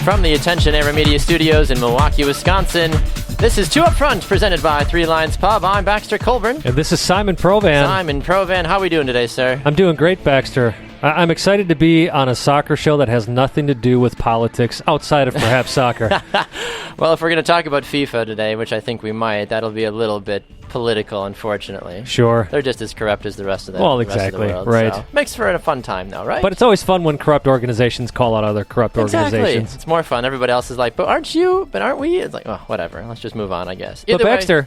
From the Attention Era Media Studios in Milwaukee, Wisconsin, this is Two Up Front, presented by Three Lions Pub. I'm Baxter Colburn. And this is Simon Provan. Simon Provan, how are we doing today, sir? I'm doing great, Baxter. I'm excited to be on a soccer show that has nothing to do with politics outside of perhaps soccer. Well, if we're going to talk about FIFA today, which I think we might, that'll be a little bit political, unfortunately. Sure. They're just as corrupt as the rest of the, exactly. rest of the world. Right. So makes for a fun time, though, right? But it's always fun when corrupt organizations call out other corrupt organizations. It's more fun. Everybody else is like, but aren't you? But aren't we? It's like, oh, whatever. Let's just move on, I guess. But Baxter...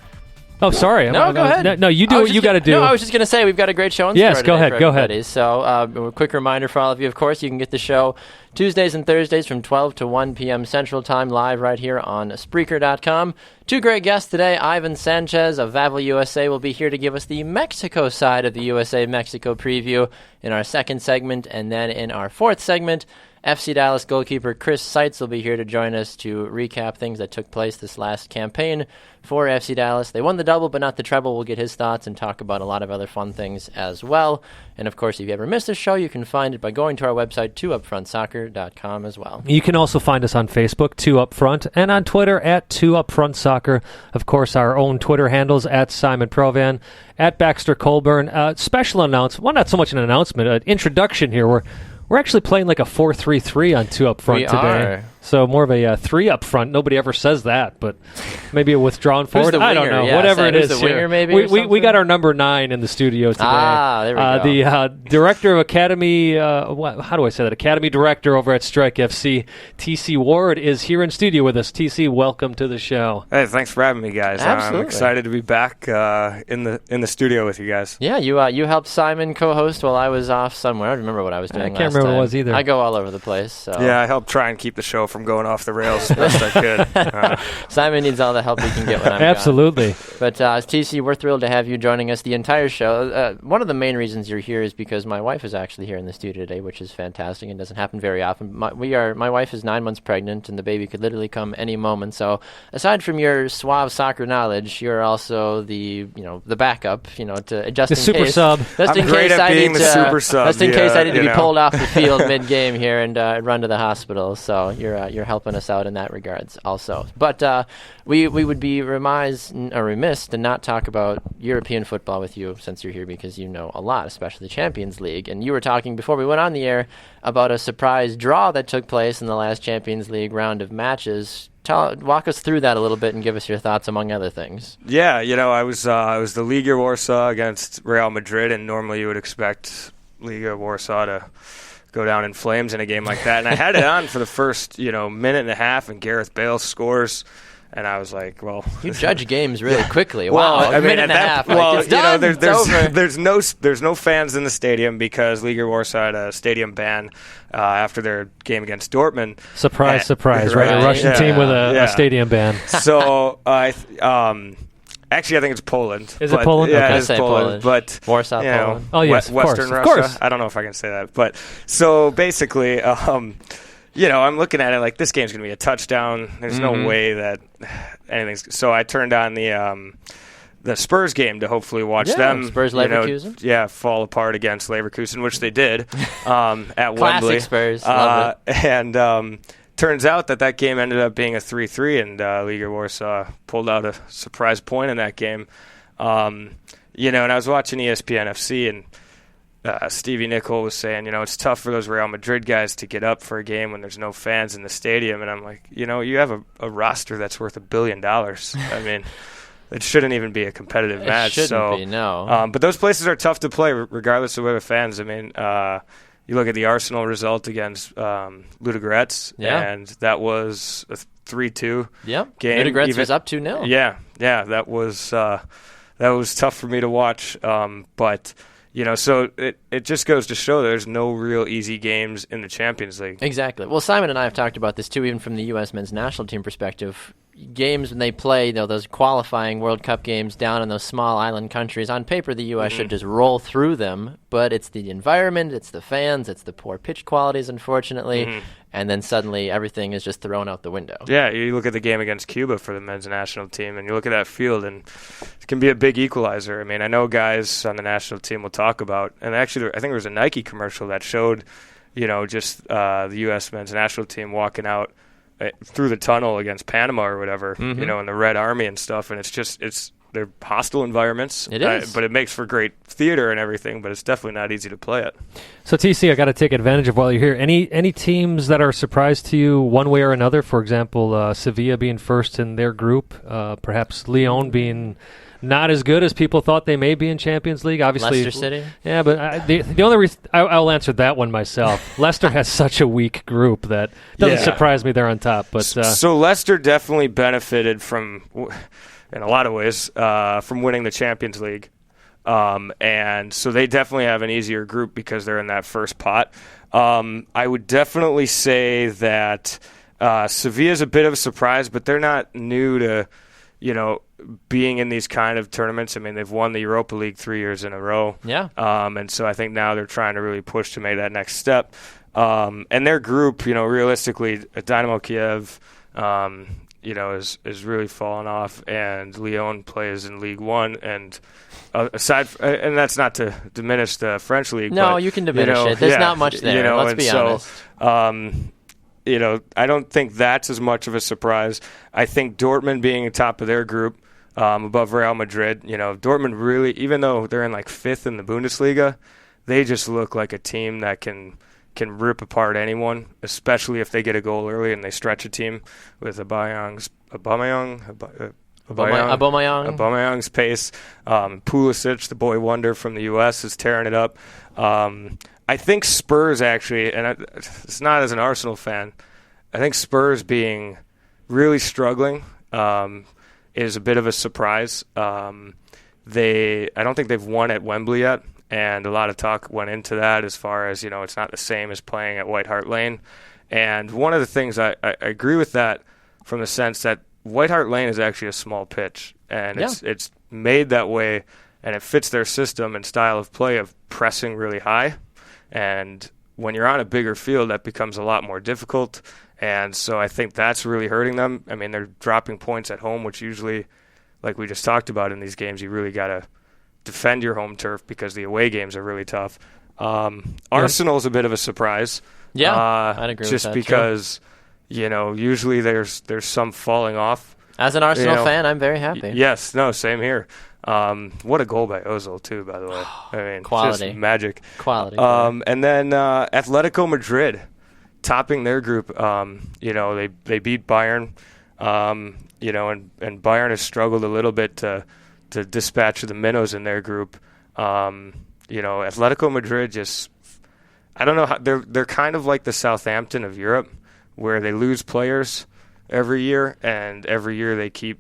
Oh, sorry. No, go ahead. No, you do what you got to do. No, I was just going to say we've got a great show in store Yes, go ahead. Go ahead. So, a quick reminder for all of you, of course, you can get the show Tuesdays and Thursdays from 12 to 1 p.m. Central Time live right here on Spreaker.com. Two great guests today. Ivan Sanchez of VAVEL USA will be here to give us the Mexico side of the USA-Mexico preview in our second segment. And then in our fourth segment, FC Dallas goalkeeper Chris Seitz will be here to join us to recap things that took place this last campaign for FC Dallas. They won the double, but not the treble. We'll get his thoughts and talk about a lot of other fun things as well. And, of course, if you ever missed a show, you can find it by going to our website, 2upfrontsoccer.com as well. You can also find us on Facebook, 2Upfront, and on Twitter, at 2UpFrontSoccer. Of course, our own Twitter handles, at Simon Provan, at Baxter Colburn. Special announcement, well, not so much an announcement, an introduction here. We're actually playing like a 4-3-3 on 2Upfront today. Are. So more of a 3-up-front. Nobody ever says that, but maybe a withdrawn forward. I don't know. Yeah, whatever it is. The winger, maybe, we got our number 9 in the studio today. There we go. The director of Academy, how do I say that? Academy director over at Strike FC, TC Ward, is here in studio with us. TC, welcome to the show. Hey, thanks for having me, guys. Absolutely. I'm excited to be back in the studio with you guys. Yeah, you helped Simon co-host while I was off somewhere. I don't remember what I was doing. I can't remember what it was either. I go all over the place. So. Yeah, I helped try and keep the show from going off the rails as best I could. Simon needs all the help he can get when I'm Absolutely. gone. But TC, we're thrilled to have you joining us the entire show. One of the main reasons you're here is because my wife is actually here in the studio today, which is fantastic and doesn't happen very often. My wife is 9 months pregnant, and the baby could literally come any moment. So aside from your suave soccer knowledge, you're also the backup, to just the in super case. sub. Just I'm in great case at being the super sub. Just in case I need to be know. pulled off the field mid-game here and run to the hospital. So you're helping us out in that regards also. But we would be remiss to not talk about European football with you since you're here, because you know a lot, especially the Champions League. And you were talking before we went on the air about a surprise draw that took place in the last Champions League round of matches. Walk us through that a little bit and give us your thoughts, among other things. Yeah, I was the Liga Warsaw against Real Madrid, and normally you would expect Liga Warsaw to go down in flames in a game like that. And I had it on for the first, minute and a half, and Gareth Bale scores. And I was like, well, you judge games really quickly. Well, wow, I mean, minute and a half. Well, it's done. there's no fans in the stadium because Liga Warsaw had a stadium ban after their game against Dortmund. Surprise, right? A Russian team with a stadium ban. So actually, I think it's Poland. Is it Poland? Yeah, okay. it's Poland. But Warsaw, Poland. Oh yes, Western Russia. Of course. I don't know if I can say that, but so basically. I'm looking at it like this game's going to be a touchdown. There's no way that anything's. So I turned on the Spurs game to hopefully watch them. Spurs Leverkusen. Fall apart against Leverkusen, which they did at Classic Wembley. Spurs. Love it. And turns out that game ended up being a 3-3, and Liga Warsaw pulled out a surprise point in that game. And I was watching ESPN FC, and Stevie Nicol was saying, it's tough for those Real Madrid guys to get up for a game when there's no fans in the stadium. And I'm like, you have a roster that's worth $1 billion. I mean, it shouldn't even be a competitive match. It shouldn't be, no. But those places are tough to play regardless of whether fans. I mean, you look at the Arsenal result against Ludogorets, and that was a 3-2 game. Ludogorets was up 2-0. Yeah, that was tough for me to watch. But so it just goes to show there's no real easy games in the Champions League. Exactly. Well, Simon and I have talked about this too, even from the U.S. men's national team perspective. Games when they play, those qualifying World Cup games down in those small island countries, on paper the U.S. should just roll through them, but it's the environment, it's the fans, it's the poor pitch qualities, unfortunately, and then suddenly everything is just thrown out the window. Yeah, you look at the game against Cuba for the men's national team, and you look at that field, and it can be a big equalizer. I mean, I know guys on the national team will talk about, and actually I think there was a Nike commercial that showed, just the U.S. men's national team walking out through the tunnel against Panama or whatever, in the Red Army and stuff, and they're hostile environments. It is. But it makes for great theater and everything, but it's definitely not easy to play it. So, TC, I got to take advantage of while you're here. Any teams that are a surprise to you one way or another? For example, Sevilla being first in their group, perhaps Lyon being not as good as people thought they may be in Champions League. Obviously, Leicester City? Yeah, but the only reason I'll answer that one myself. Leicester has such a weak group that doesn't surprise me they're on top. But So Leicester definitely benefited from, in a lot of ways, from winning the Champions League. And so they definitely have an easier group because they're in that first pot. I would definitely say that Sevilla's a bit of a surprise, but they're not new to, being in these kind of tournaments. I mean, they've won the Europa League 3 years in a row. Yeah. And so I think now they're trying to really push to make that next step. And their group, realistically, Dynamo Kiev, is really fallen off, and Lyon plays in League One, and and that's not to diminish the French league. No, but, you can diminish it. There's not much there. Let's be honest. I don't think that's as much of a surprise. I think Dortmund being on top of their group, above Real Madrid, Dortmund really, even though they're in like 5th in the Bundesliga, they just look like a team that can rip apart anyone, especially if they get a goal early and they stretch a team with Aubameyang's pace. Pulisic, the boy wonder from the U.S., is tearing it up. I think Spurs actually, and it's not as an Arsenal fan, I think Spurs being really struggling is a bit of a surprise. I don't think they've won at Wembley yet. And a lot of talk went into that as far as, it's not the same as playing at White Hart Lane. And one of the things I agree with that from the sense that White Hart Lane is actually a small pitch. And it's made that way, and it fits their system and style of play of pressing really high. And when you're on a bigger field, that becomes a lot more difficult. And so I think that's really hurting them. I mean, they're dropping points at home, which usually, like we just talked about in these games, you really got to defend your home turf because the away games are really tough. Arsenal's a bit of a surprise. Yeah, I'd agree with that. Just because, usually there's some falling off. As an Arsenal fan, I'm very happy. Yes, no, same here. What a goal by Ozil, too, by the way. I mean, quality. Just magic. Quality. And then Atletico Madrid, topping their group. They beat Bayern, and Bayern has struggled a little bit to dispatch the minnows in their group. Atletico Madrid just, I don't know how, they're kind of like the Southampton of Europe, where they lose players every year, and every year they keep,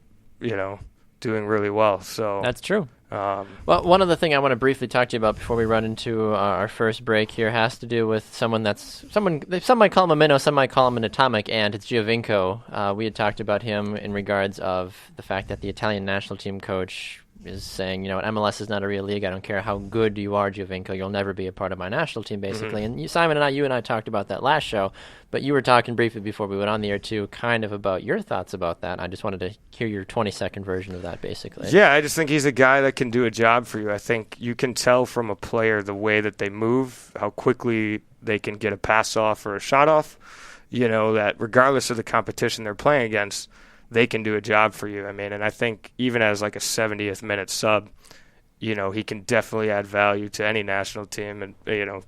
doing really well. So that's true. Well, one other thing I want to briefly talk to you about before we run into our first break here has to do with some might call him a minnow, some might call him an atomic ant. It's Giovinco. We had talked about him in regards of the fact that the Italian national team coach is saying, MLS is not a real league. I don't care how good you are, Giovinco. You'll never be a part of my national team, basically. Mm-hmm. And you and I talked about that last show, but you were talking briefly before we went on the air, too, kind of about your thoughts about that. I just wanted to hear your 20-second version of that, basically. Yeah, I just think he's a guy that can do a job for you. I think you can tell from a player the way that they move, how quickly they can get a pass off or a shot off, that regardless of the competition they're playing against, they can do a job for you. I mean, and I think even as like a 70th minute sub, he can definitely add value to any national team. And,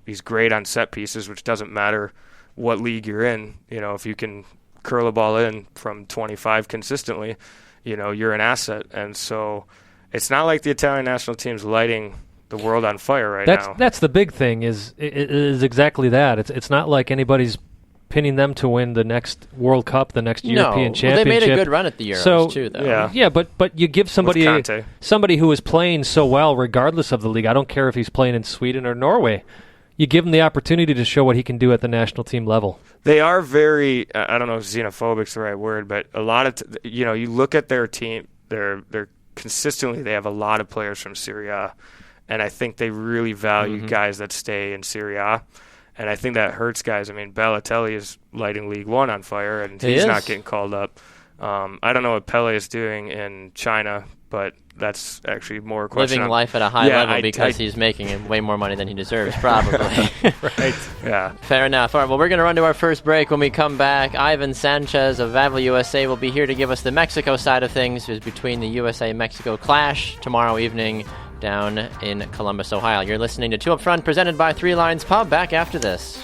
he's great on set pieces, which doesn't matter what league you're in. If you can curl a ball in from 25 consistently, you're an asset. And so it's not like the Italian national team's lighting the world on fire now. That's the big thing is exactly that. It's not like anybody's pinning them to win the next World Cup, the next European Championship. Well, they made a good run at the Euros too, though. Yeah, but you give somebody who is playing so well, regardless of the league. I don't care if he's playing in Sweden or Norway. You give him the opportunity to show what he can do at the national team level. They are very, I don't know if xenophobic's the right word, but a lot of, you look at their team, they're consistently, they have a lot of players from Serie A, and I think they really value guys that stay in Serie A. And I think that hurts guys. I mean, Balotelli is lighting League One on fire, and he's not getting called up. I don't know what Pele is doing in China, but that's actually more a question. Living life at a high level because he's making way more money than he deserves, probably. Right. Yeah. Fair enough. All right, well, we're going to run to our first break. When we come back, Ivan Sanchez of VAVEL USA will be here to give us the Mexico side of things. It's between the USA-Mexico clash tomorrow evening down in Columbus, Ohio. You're listening to Two Up Front, presented by Three Lions Pub. Back after this.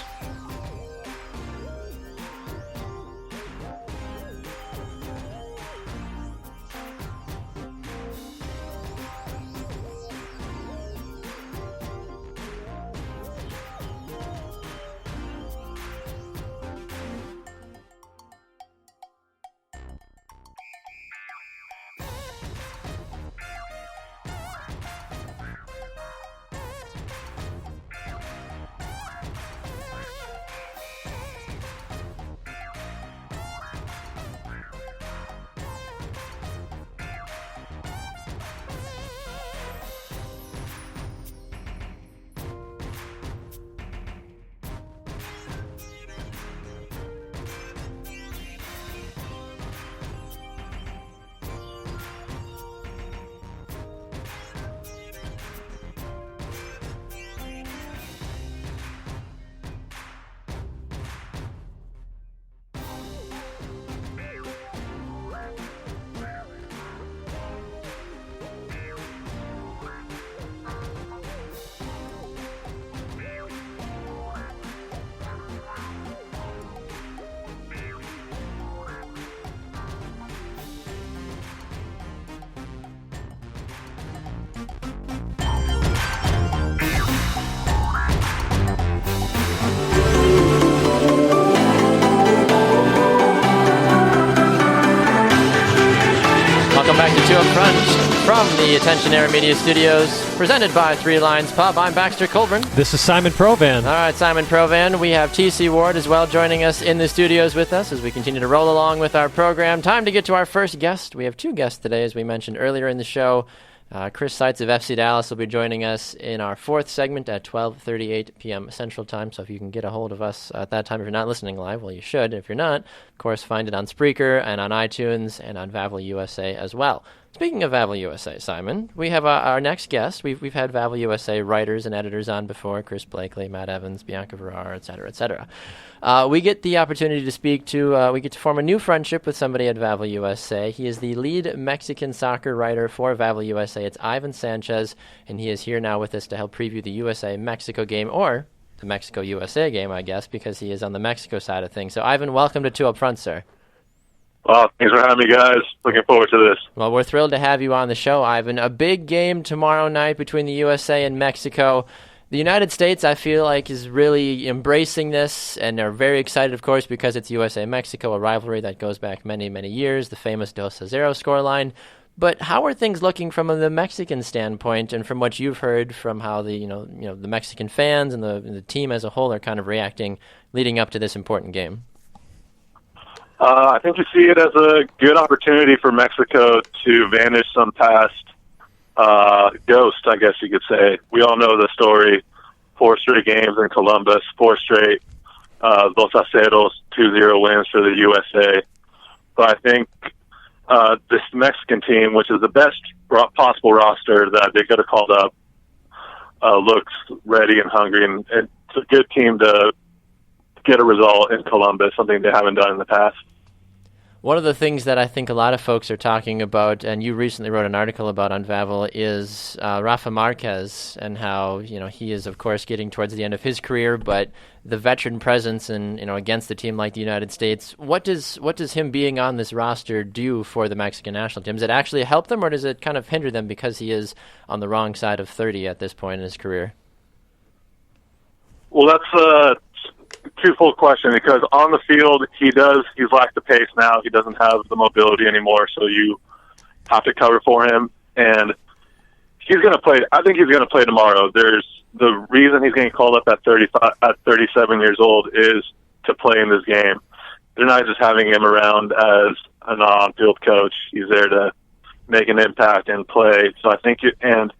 Back to Two Up Front from the Attention Era Media Studios, presented by Three Lions Pub. I'm Baxter Colburn. This is Simon Provan. All right, Simon Provan. We have TC Ward as well joining us in the studios with us as we continue to roll along with our program. Time to get to our first guest. We have two guests today, as we mentioned earlier in the show. Chris Seitz of FC Dallas will be joining us in our fourth segment at 12:38 p.m. Central Time. So if you can get a hold of us at that time, if you're not listening live, well, you should. If you're not, of course, find it on Spreaker and on iTunes and on VAVEL USA as well. Speaking of VAVEL USA, Simon, we have our next guest. We've had VAVEL USA writers and editors on before: Chris Blakely, Matt Evans, Bianca Verrar, et cetera, et cetera. We get the opportunity to speak to, we get to form a new friendship with somebody at VAVEL USA. He is the lead Mexican soccer writer for VAVEL USA. It's Ivan Sanchez, and he is here now with us to help preview the USA-Mexico game, or the Mexico-USA game, I guess, because he is on the Mexico side of things. So, Ivan, welcome to Two Up Front, sir. Well, thanks for having me, guys. Looking forward to this. Well, we're thrilled to have you on the show, Ivan. A big game tomorrow night between the USA and Mexico. The United States, I feel like, is really embracing this, and they're very excited, of course, because it's USA-Mexico, a rivalry that goes back many, many years, the famous 2-0 scoreline. But how are things looking from the Mexican standpoint, and from what you've heard from how the the Mexican fans and the team as a whole are kind of reacting leading up to this important game? I think you see it as a good opportunity for Mexico to vanish some past ghost, I guess you could say. We all know the story: 4 straight games in Columbus, 4 straight 2-0 wins for the USA. But I think this Mexican team, which is the best possible roster that they could have called up, looks ready and hungry, and it's a good team to get a result in Columbus, something they haven't done in the past. One of the things that I think a lot of folks are talking about, and you recently wrote an article about on VAVEL, is Rafa Marquez, and how he is, of course, getting towards the end of his career, but the veteran presence and against a team like the United States. What does him being on this roster do for the Mexican national team? Does it actually help them, or does it kind of hinder them because he is on the wrong side of 30 at this point in his career? Well, that's a twofold question, because on the field he's lacked the pace now. He doesn't have the mobility anymore, so you have to cover for him, and he's going to play. I think he's going to play tomorrow. There's the reason he's getting called up at 37 years old is to play in this game. They're not just having him around as an on-field coach. He's there to make an impact and play. So I think and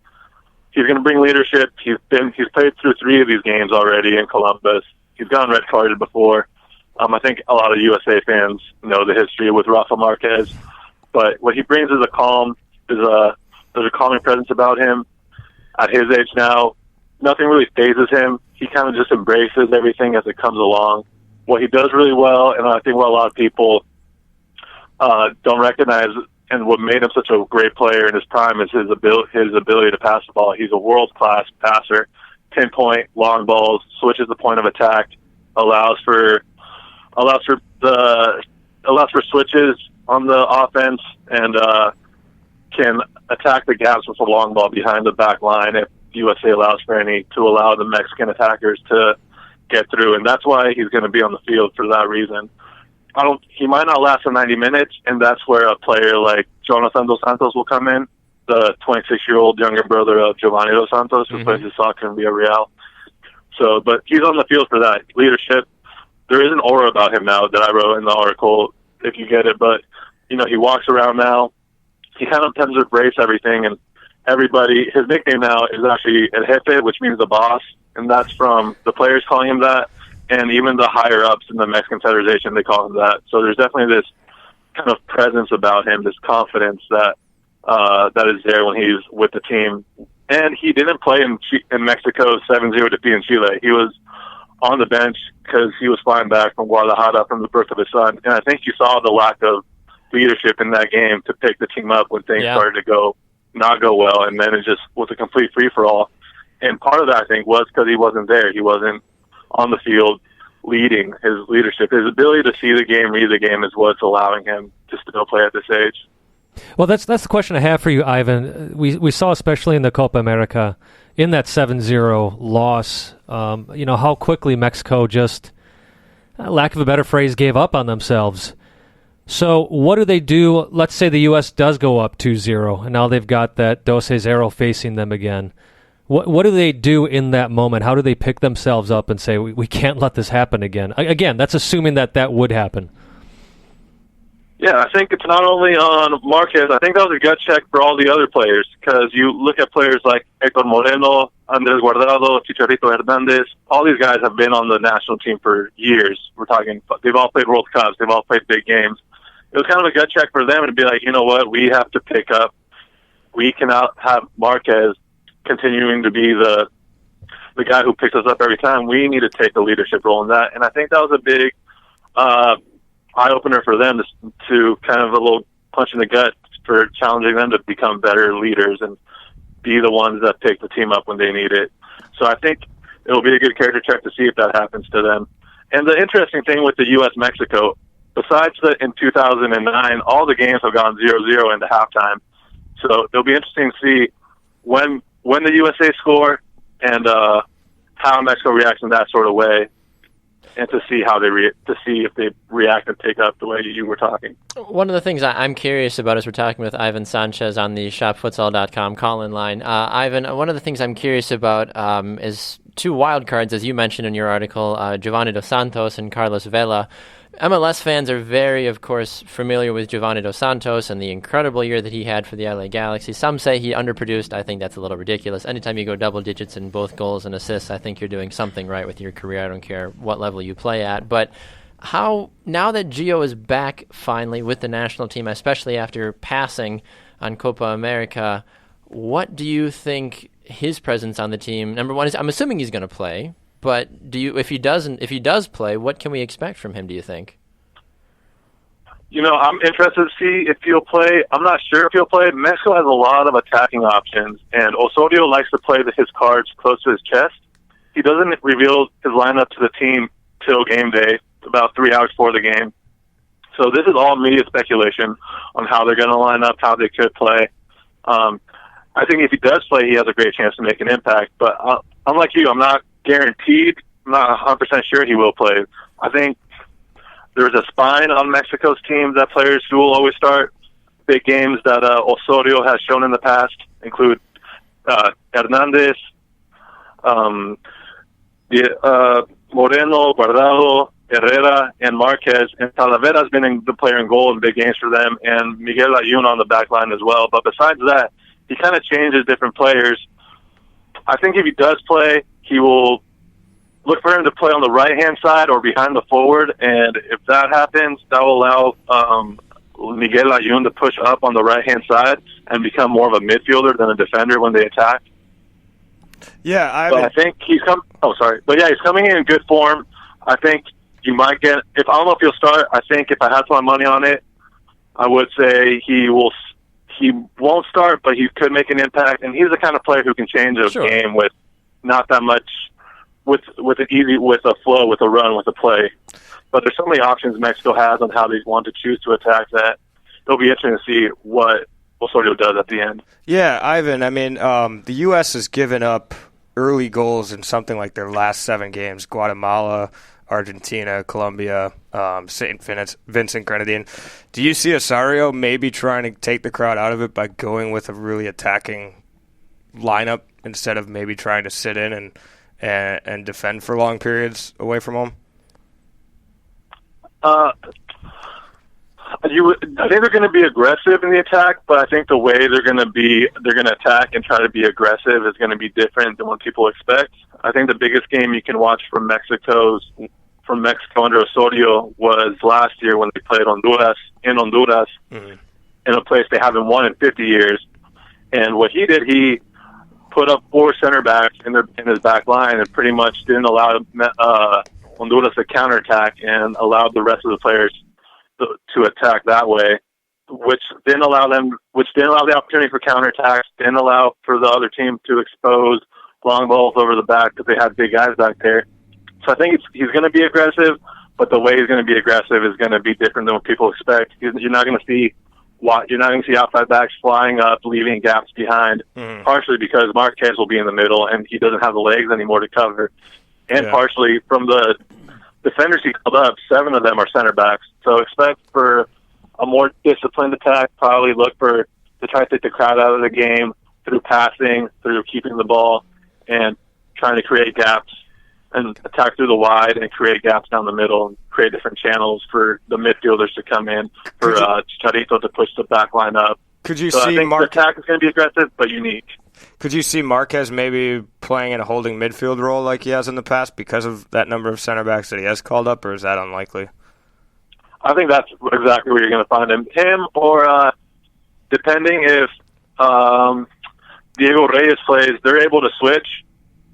he's going to bring leadership. He's played through 3 of these games already in Columbus. He's gotten red carded before. I think a lot of USA fans know the history with Rafa Marquez, but what he brings is a calm there's a calming presence about him. At his age now, nothing really phases him. He kind of just embraces everything as it comes along. What he does really well, and I think what a lot of people don't recognize, and what made him such a great player in his prime, is his ability to pass the ball. He's a world-class passer, pinpoint, long balls, switches the point of attack, allows for switches on the offense, and can attack the gaps with a long ball behind the back line if USA allows for any, to allow the Mexican attackers to get through. And that's why he's going to be on the field for that reason. He might not last for 90 minutes, and that's where a player like Jonathan Dos Santos will come in, the 26-year-old younger brother of Giovanni Dos Santos, who plays his soccer in Villarreal. So, but he's on the field for that leadership. There is an aura about him now that I wrote in the article, if you get it. But, he walks around now. He kind of tends to embrace everything, and everybody, his nickname now is actually El Jefe, which means the boss, and that's from the players calling him that, and even the higher-ups in the Mexican Federation, they call him that. So there's definitely this kind of presence about him, this confidence that is there when he's with the team. And he didn't play in Mexico's 7-0 defeat in Chile. He was on the bench because he was flying back from Guadalajara from the birth of his son. And I think you saw the lack of leadership in that game to pick the team up when things started to not go well, and then it just was a complete free-for-all. And part of that, I think, was because he wasn't there. He wasn't on the field leading. His leadership, his ability to see the game, read the game, is what's allowing him to still play at this age. Well, that's the question I have for you, Ivan. We saw, especially in the Copa America, in that 7-0 loss, how quickly Mexico just, lack of a better phrase, gave up on themselves. So what do they do? Let's say the U.S. does go up 2-0, and now they've got that 2-0 facing them again. What do they do in that moment? How do they pick themselves up and say, we can't let this happen again? Again, that's assuming that would happen. Yeah, I think it's not only on Marquez. I think that was a gut check for all the other players, because you look at players like Héctor Moreno, Andrés Guardado, Chicharito Hernández. All these guys have been on the national team for years. We're talking, they've all played World Cups. They've all played big games. It was kind of a gut check for them to be like, you know what, we have to pick up. We cannot have Marquez continuing to be the guy who picks us up every time. We need to take a leadership role in that. And I think that was a big eye-opener for them to kind of a little punch in the gut for challenging them to become better leaders and be the ones that pick the team up when they need it. So I think it'll be a good character check to see if that happens to them. And the interesting thing with the U.S.-Mexico, besides in 2009, all the games have gone 0-0 into halftime. So it'll be interesting to see when the USA score and how Mexico reacts in that sort of way, and to see how see if they react and pick up the way you were talking. One of the things I'm curious about as we're talking with Ivan Sanchez on the shopfutsal.com call-in line. Ivan, one of the things I'm curious about is two wild cards, as you mentioned in your article, Giovanni Dos Santos and Carlos Vela. MLS fans are very, of course, familiar with Giovanni Dos Santos and the incredible year that he had for the LA Galaxy. Some say he underproduced. I think that's a little ridiculous. Anytime you go double digits in both goals and assists, I think you're doing something right with your career. I don't care what level you play at. But how, now that Gio is back finally with the national team, especially after passing on Copa America, what do you think his presence on the team, number one, is? I'm assuming he's going to play. But if he does play, what can we expect from him, do you think? I'm interested to see if he'll play. I'm not sure if he'll play. Mexico has a lot of attacking options, and Osorio likes to play his cards close to his chest. He doesn't reveal his lineup to the team till game day, about 3 hours before the game. So this is all media speculation on how they're going to line up, how they could play. I think if he does play, he has a great chance to make an impact. But unlike you, I'm not guaranteed. I'm not 100% sure he will play. I think there's a spine on Mexico's team that players who will always start. Big games that Osorio has shown in the past include Hernández, Moreno, Guardado, Herrera, and Marquez. And Talavera's been the player in goal in big games for them, and Miguel Ayun on the back line as well. But besides that, he kind of changes different players. I think if he does play, he will look for him to play on the right-hand side or behind the forward, and if that happens, that will allow Miguel Ayun to push up on the right-hand side and become more of a midfielder than a defender when they attack. Yeah, but I think he's he's coming in good form. I think you might get. I don't know if he'll start. I think if I had to put my money on it, I would say he will. He won't start, but he could make an impact. And he's the kind of player who can change a game with not that much, with a flow, with a run, with a play. But there's so many options Mexico has on how they want to choose to attack that it'll be interesting to see what Osorio does at the end. Yeah, Ivan, I mean, the U.S. has given up early goals in something like their last 7 games. Guatemala, Argentina, Colombia, St. Vincent Grenadine. Do you see Osorio maybe trying to take the crowd out of it by going with a really attacking lineup instead of maybe trying to sit in and defend for long periods away from home? I think they're going to be aggressive in the attack, but I think the way they're going to attack and try to be aggressive is going to be different than what people expect. I think the biggest game you can watch from Mexico under Osorio was last year when they played Honduras, mm-hmm. in a place they haven't won in 50 years. And what he did, he put up 4 center backs in his back line and pretty much didn't allow Honduras to counterattack and allowed the rest of the players to attack that way, which didn't allow the opportunity for counterattacks, didn't allow for the other team to expose long balls over the back because they had big guys back there. So I think he's going to be aggressive, but the way he's going to be aggressive is going to be different than what people expect. You're not going to see outside backs flying up, leaving gaps behind, partially because Marquez will be in the middle and he doesn't have the legs anymore to cover, and partially from the defenders he called up, 7 of them are center backs. So expect for a more disciplined attack, probably look to try to take the crowd out of the game through passing, through keeping the ball, and trying to create gaps and attack through the wide and create gaps down the middle and create different channels for the midfielders to come in, for Chicharito to push the back line up. Could you see I think the attack is going to be aggressive but unique. Could you see Marquez maybe playing in a holding midfield role like he has in the past because of that number of center backs that he has called up, or is that unlikely? I think that's exactly where you're going to find him. Him or depending if Diego Reyes plays, they're able to switch.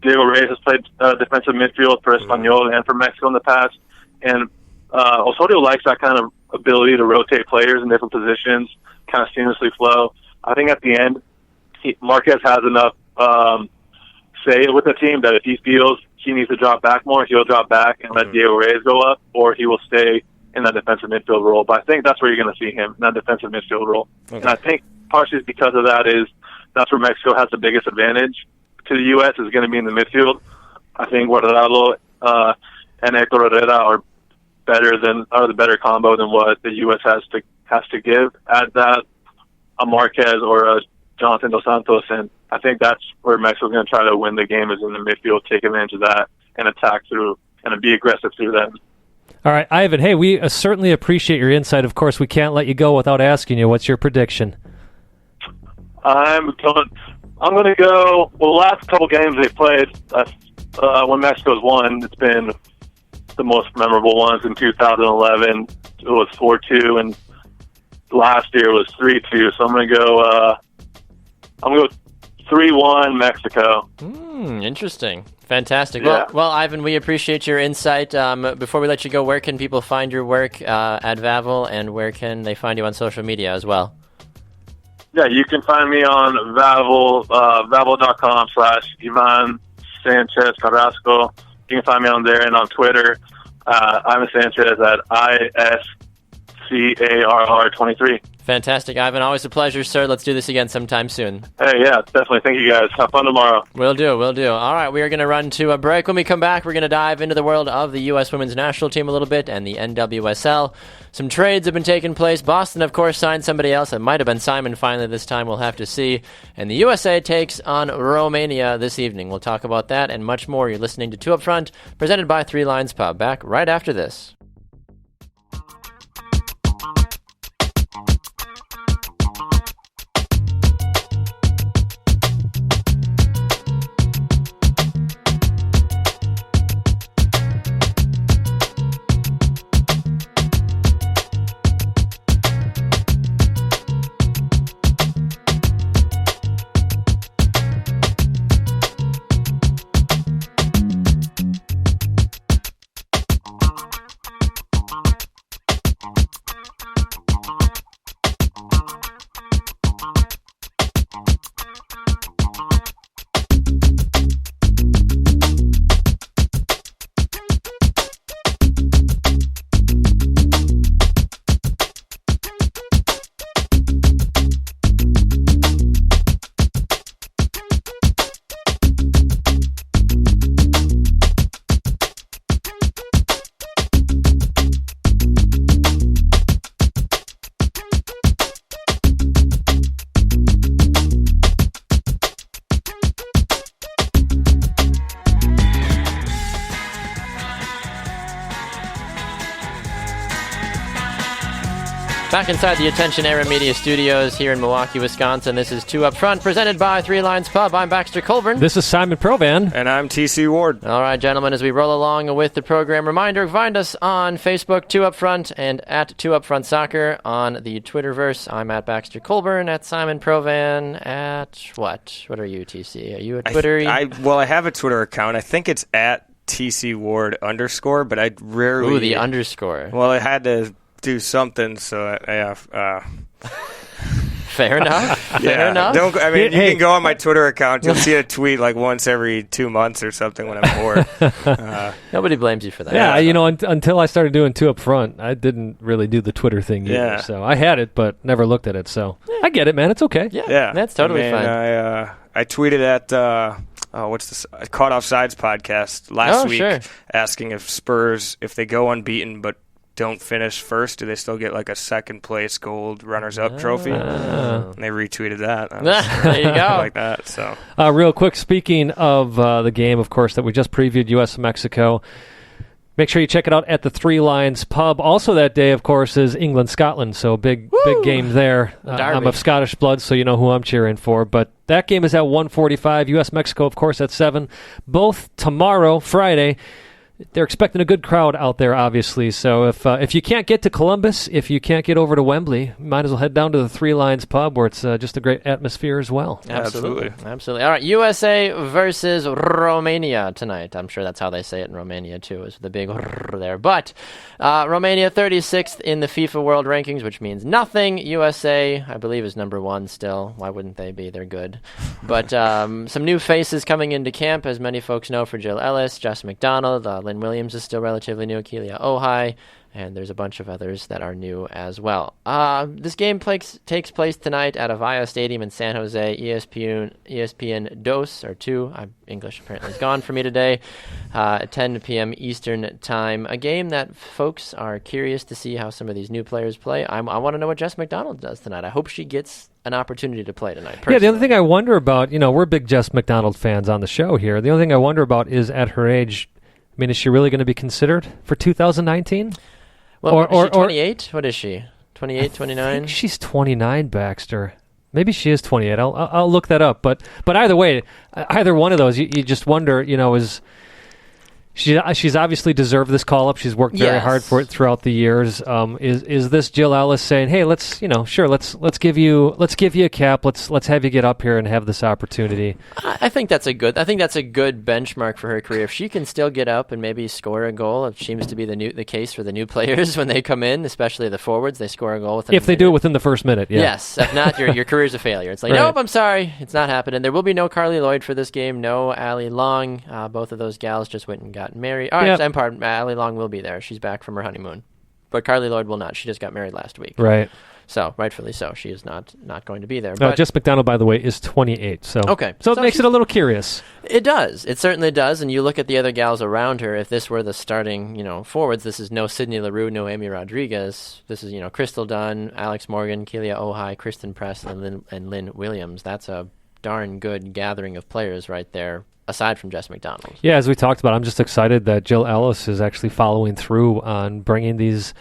Diego Reyes has played defensive midfield for Espanyol and for Mexico in the past. And Osorio likes that kind of ability to rotate players in different positions, kind of seamlessly flow. I think at the end, Marquez has enough say with the team that if he feels he needs to drop back more, he'll drop back and let Diego Reyes go up, or he will stay in that defensive midfield role. But I think that's where you're going to see him, in that defensive midfield role. Okay. And I think partially because of that that's where Mexico has the biggest advantage to the U.S. is going to be in the midfield. I think Guardado and Hector Herrera are the better combo than what the U.S. has to give. Add that a Marquez or a Jonathan Dos Santos, and I think that's where Mexico's going to try to win the game, is in the midfield, take advantage of that, and attack through and be aggressive through them. All right, Ivan, hey, we certainly appreciate your insight. Of course, we can't let you go without asking you, what's your prediction? I'm going to go, the last couple games they played, when Mexico's won, it's been the most memorable ones. In 2011, it was 4-2, and last year was 3-2. So I'm going to go 3-1 Mexico. Interesting. Fantastic. Yeah. Well, Ivan, we appreciate your insight. Before we let you go, where can people find your work at VAVEL, and where can they find you on social media as well? Yeah, you can find me on VAVEL, VAVEL.com/Ivan Sanchez Carrasco. You can find me on there, and on Twitter, Ivan Sanchez at ISCARR23. Fantastic, Ivan. Always a pleasure, sir. Let's do this again sometime soon. Hey, yeah, definitely. Thank you, guys. Have fun tomorrow. Will do. All right, we are going to run to a break. When we come back, we're going to dive into the world of the U.S. women's national team a little bit and the NWSL. Some trades have been taking place. Boston, of course, signed somebody else. It might have been Simon finally this time. We'll have to see. And the USA takes on Romania this evening. We'll talk about that and much more. You're listening to Two Up Front, presented by Three Lines Pub. Back right after this. Back inside the Attention Era Media Studios here in Milwaukee, Wisconsin. This is Two Up Front, presented by Three Lions Pub. I'm Baxter Colburn. This is Simon Provan. And I'm TC Ward. All right, gentlemen, as we roll along with the program, reminder, find us on Facebook, Two Up Front, and at Two Up Front Soccer on the Twitterverse. I'm at Baxter Colburn, at Simon Provan, at what? What are you, TC? Are you a Twitter? I have a Twitter account. I think it's at TC Ward _, but I rarely... Ooh, the underscore. Well, I had to do something, so Fair enough. Fair enough. You can go on my Twitter account. You'll see a tweet like once every 2 months or something when I'm bored. Nobody blames you for that. Yeah, until I started doing Two Up Front, I didn't really do the Twitter thing either. Yeah. So I had it, but never looked at it. So I get it, man. It's okay. Yeah. That's totally fine. I tweeted at what's this? Caught Offsides podcast last week, asking if Spurs, if they go unbeaten but don't finish first, do they still get like a second place gold runners-up trophy? And they retweeted that. There you go. Like that. So real quick, speaking of the game, of course, that we just previewed, US-Mexico, make sure you check it out at the Three Lions Pub. Also that day, of course, is England-Scotland, so big game there. I'm of Scottish blood, so you know who I'm cheering for. But that game is at 1:45. US-Mexico, of course, at 7. Both tomorrow, Friday. They're expecting a good crowd out there, obviously. So if you can't get to Columbus, if you can't get over to Wembley, you might as well head down to the Three Lions Pub, where it's just a great atmosphere as well. Absolutely. All right, USA versus Romania tonight. I'm sure that's how they say it in Romania, too, is the big there. But Romania 36th in the FIFA World Rankings, which means nothing. USA, I believe, is number 1 still. Why wouldn't they be? They're good. But some new faces coming into camp, as many folks know, for Jill Ellis, Jess McDonald, Lynn Williams is still relatively new, Kelia Ohai, and there's a bunch of others that are new as well. This game takes place tonight at Avaya Stadium in San Jose. ESPN Dos, or 2. English apparently is gone for me today. At 10 p.m. Eastern Time. A game that folks are curious to see how some of these new players play. I want to know what Jess McDonald does tonight. I hope she gets an opportunity to play tonight, personally. Yeah, the other thing I wonder about, we're big Jess McDonald fans on the show here. The only thing I wonder about is, at her age, is she really going to be considered for 2019? Well, is she 28? What is she? 28, 29? I think she's 29, Baxter. Maybe she is 28. I'll look that up. But either way, either one of those, you just wonder, is... She's obviously deserved this call-up. She's worked very hard for it throughout the years. Is this Jill Ellis saying, "Hey, let's give you a cap. Let's have you get up here and have this opportunity"? I think that's a good benchmark for her career. If she can still get up and maybe score a goal, it seems to be the case for the new players when they come in, especially the forwards. They score a goal within if they do it within the first minute. Yeah. Yes. If not, your career's a failure. It's like, Nope, I'm sorry, it's not happening. There will be no Carly Lloyd for this game. No Allie Long. Both of those gals just went and got married. Allie Long will be there. She's back from her honeymoon. But Carly Lloyd will not. She just got married last week. Right. So, rightfully so. She is not going to be there. But Jess McDonald, by the way, is 28. So it makes it a little curious. It does. It certainly does. And you look at the other gals around her. If this were the starting, forwards, this is no Sydney Leroux, no Amy Rodriguez. This is, Crystal Dunn, Alex Morgan, Kelia Ohai, Kristen Press, and Lynn Williams. That's a darn good gathering of players right there, aside from Jess McDonald. Yeah, as we talked about, I'm just excited that Jill Ellis is actually following through on bringing these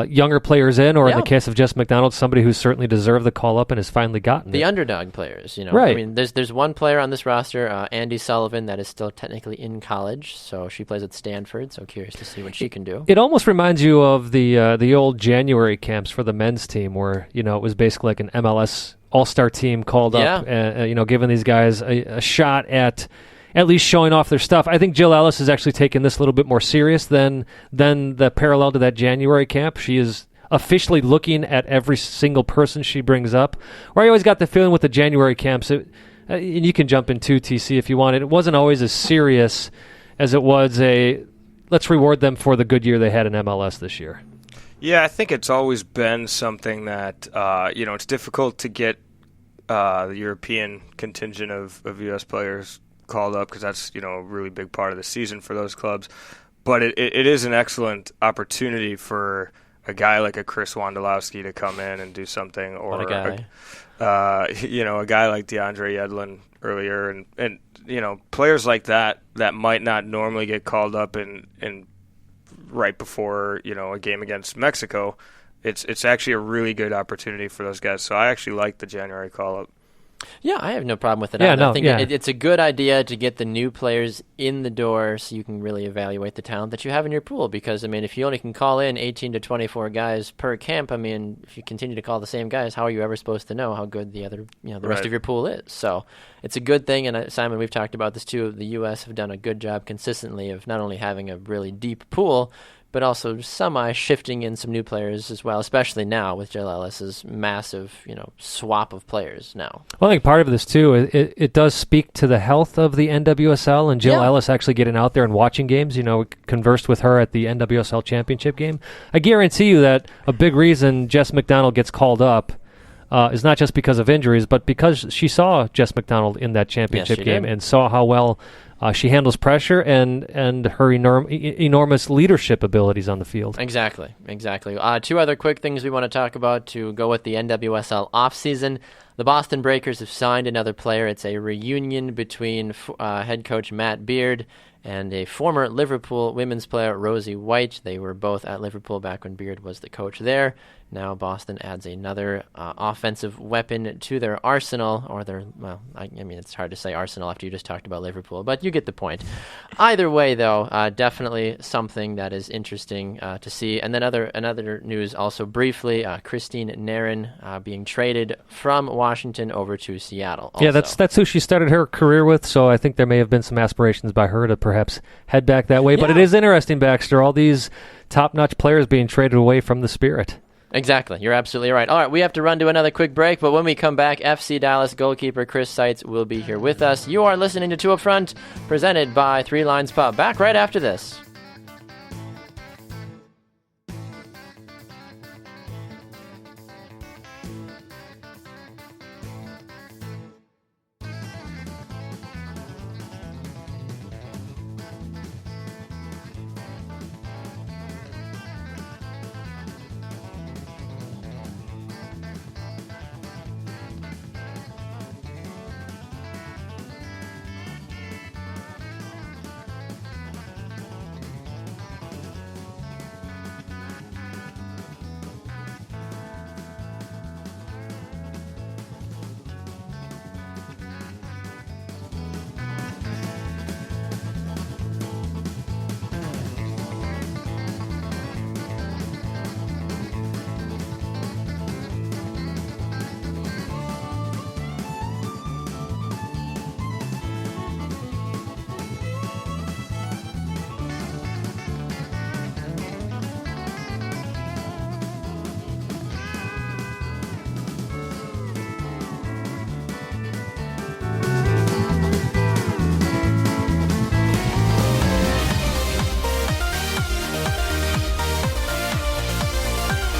younger players in, or in the case of Jess McDonald, somebody who's certainly deserved the call-up and has finally gotten the underdog players. Right. There's one player on this roster, Andy Sullivan, that is still technically in college, so she plays at Stanford, so curious to see what she can do. It almost reminds you of the old January camps for the men's team, where, it was basically like an MLS all-star team called up, giving these guys a shot at least showing off their stuff. I think Jill Ellis has actually taken this a little bit more serious than the parallel to that January camp. She is officially looking at every single person she brings up. Where I always got the feeling with the January camps, and you can jump in too, TC, if you want. It wasn't always as serious as it was let's reward them for the good year they had in MLS this year. Yeah, I think it's always been something that, it's difficult to get the European contingent of U.S. players called up, because that's a really big part of the season for those clubs. But it is an excellent opportunity for a guy like a Chris Wondolowski to come in and do something, or a guy like DeAndre Yedlin earlier, and players like that might not normally get called up in right before a game against Mexico. it's actually a really good opportunity for those guys. So I actually like the January call-up. Yeah, I have no problem with it. Yeah, I think it's a good idea to get the new players in the door so you can really evaluate the talent that you have in your pool. Because, I mean, if you only can call in 18 to 24 guys per camp, I mean, if you continue to call the same guys, how are you ever supposed to know how good the other, the rest of your pool is? So it's a good thing. And Simon, we've talked about this too. The U.S. have done a good job consistently of not only having a really deep pool, but also shifting in some new players as well, especially now with Jill Ellis's massive, swap of players now. Well, I think part of this, too, it does speak to the health of the NWSL and Jill Ellis actually getting out there and watching games. Conversed with her at the NWSL championship game. I guarantee you that a big reason Jess McDonald gets called up is not just because of injuries, but because she saw Jess McDonald in that championship game and saw how well she handles pressure and her enormous leadership abilities on the field. Exactly. Two other quick things we want to talk about to go with the NWSL offseason. The Boston Breakers have signed another player. It's a reunion between head coach Matt Beard and a former Liverpool women's player, Rosie White. They were both at Liverpool back when Beard was the coach there. Now Boston adds another offensive weapon to their arsenal, it's hard to say arsenal after you just talked about Liverpool, but you get the point. Either way, though, definitely something that is interesting to see. And then another news also briefly, Christine Nairn being traded from Washington over to Seattle. Also. Yeah, that's who she started her career with, so I think there may have been some aspirations by her to perhaps head back that way. But it is interesting, Baxter, all these top-notch players being traded away from the Spirit. Exactly. You're absolutely right. All right, we have to run to another quick break, but when we come back, FC Dallas goalkeeper Chris Seitz will be here with us. You are listening to Two Up Front, presented by Three Lines Pub. Back right after this.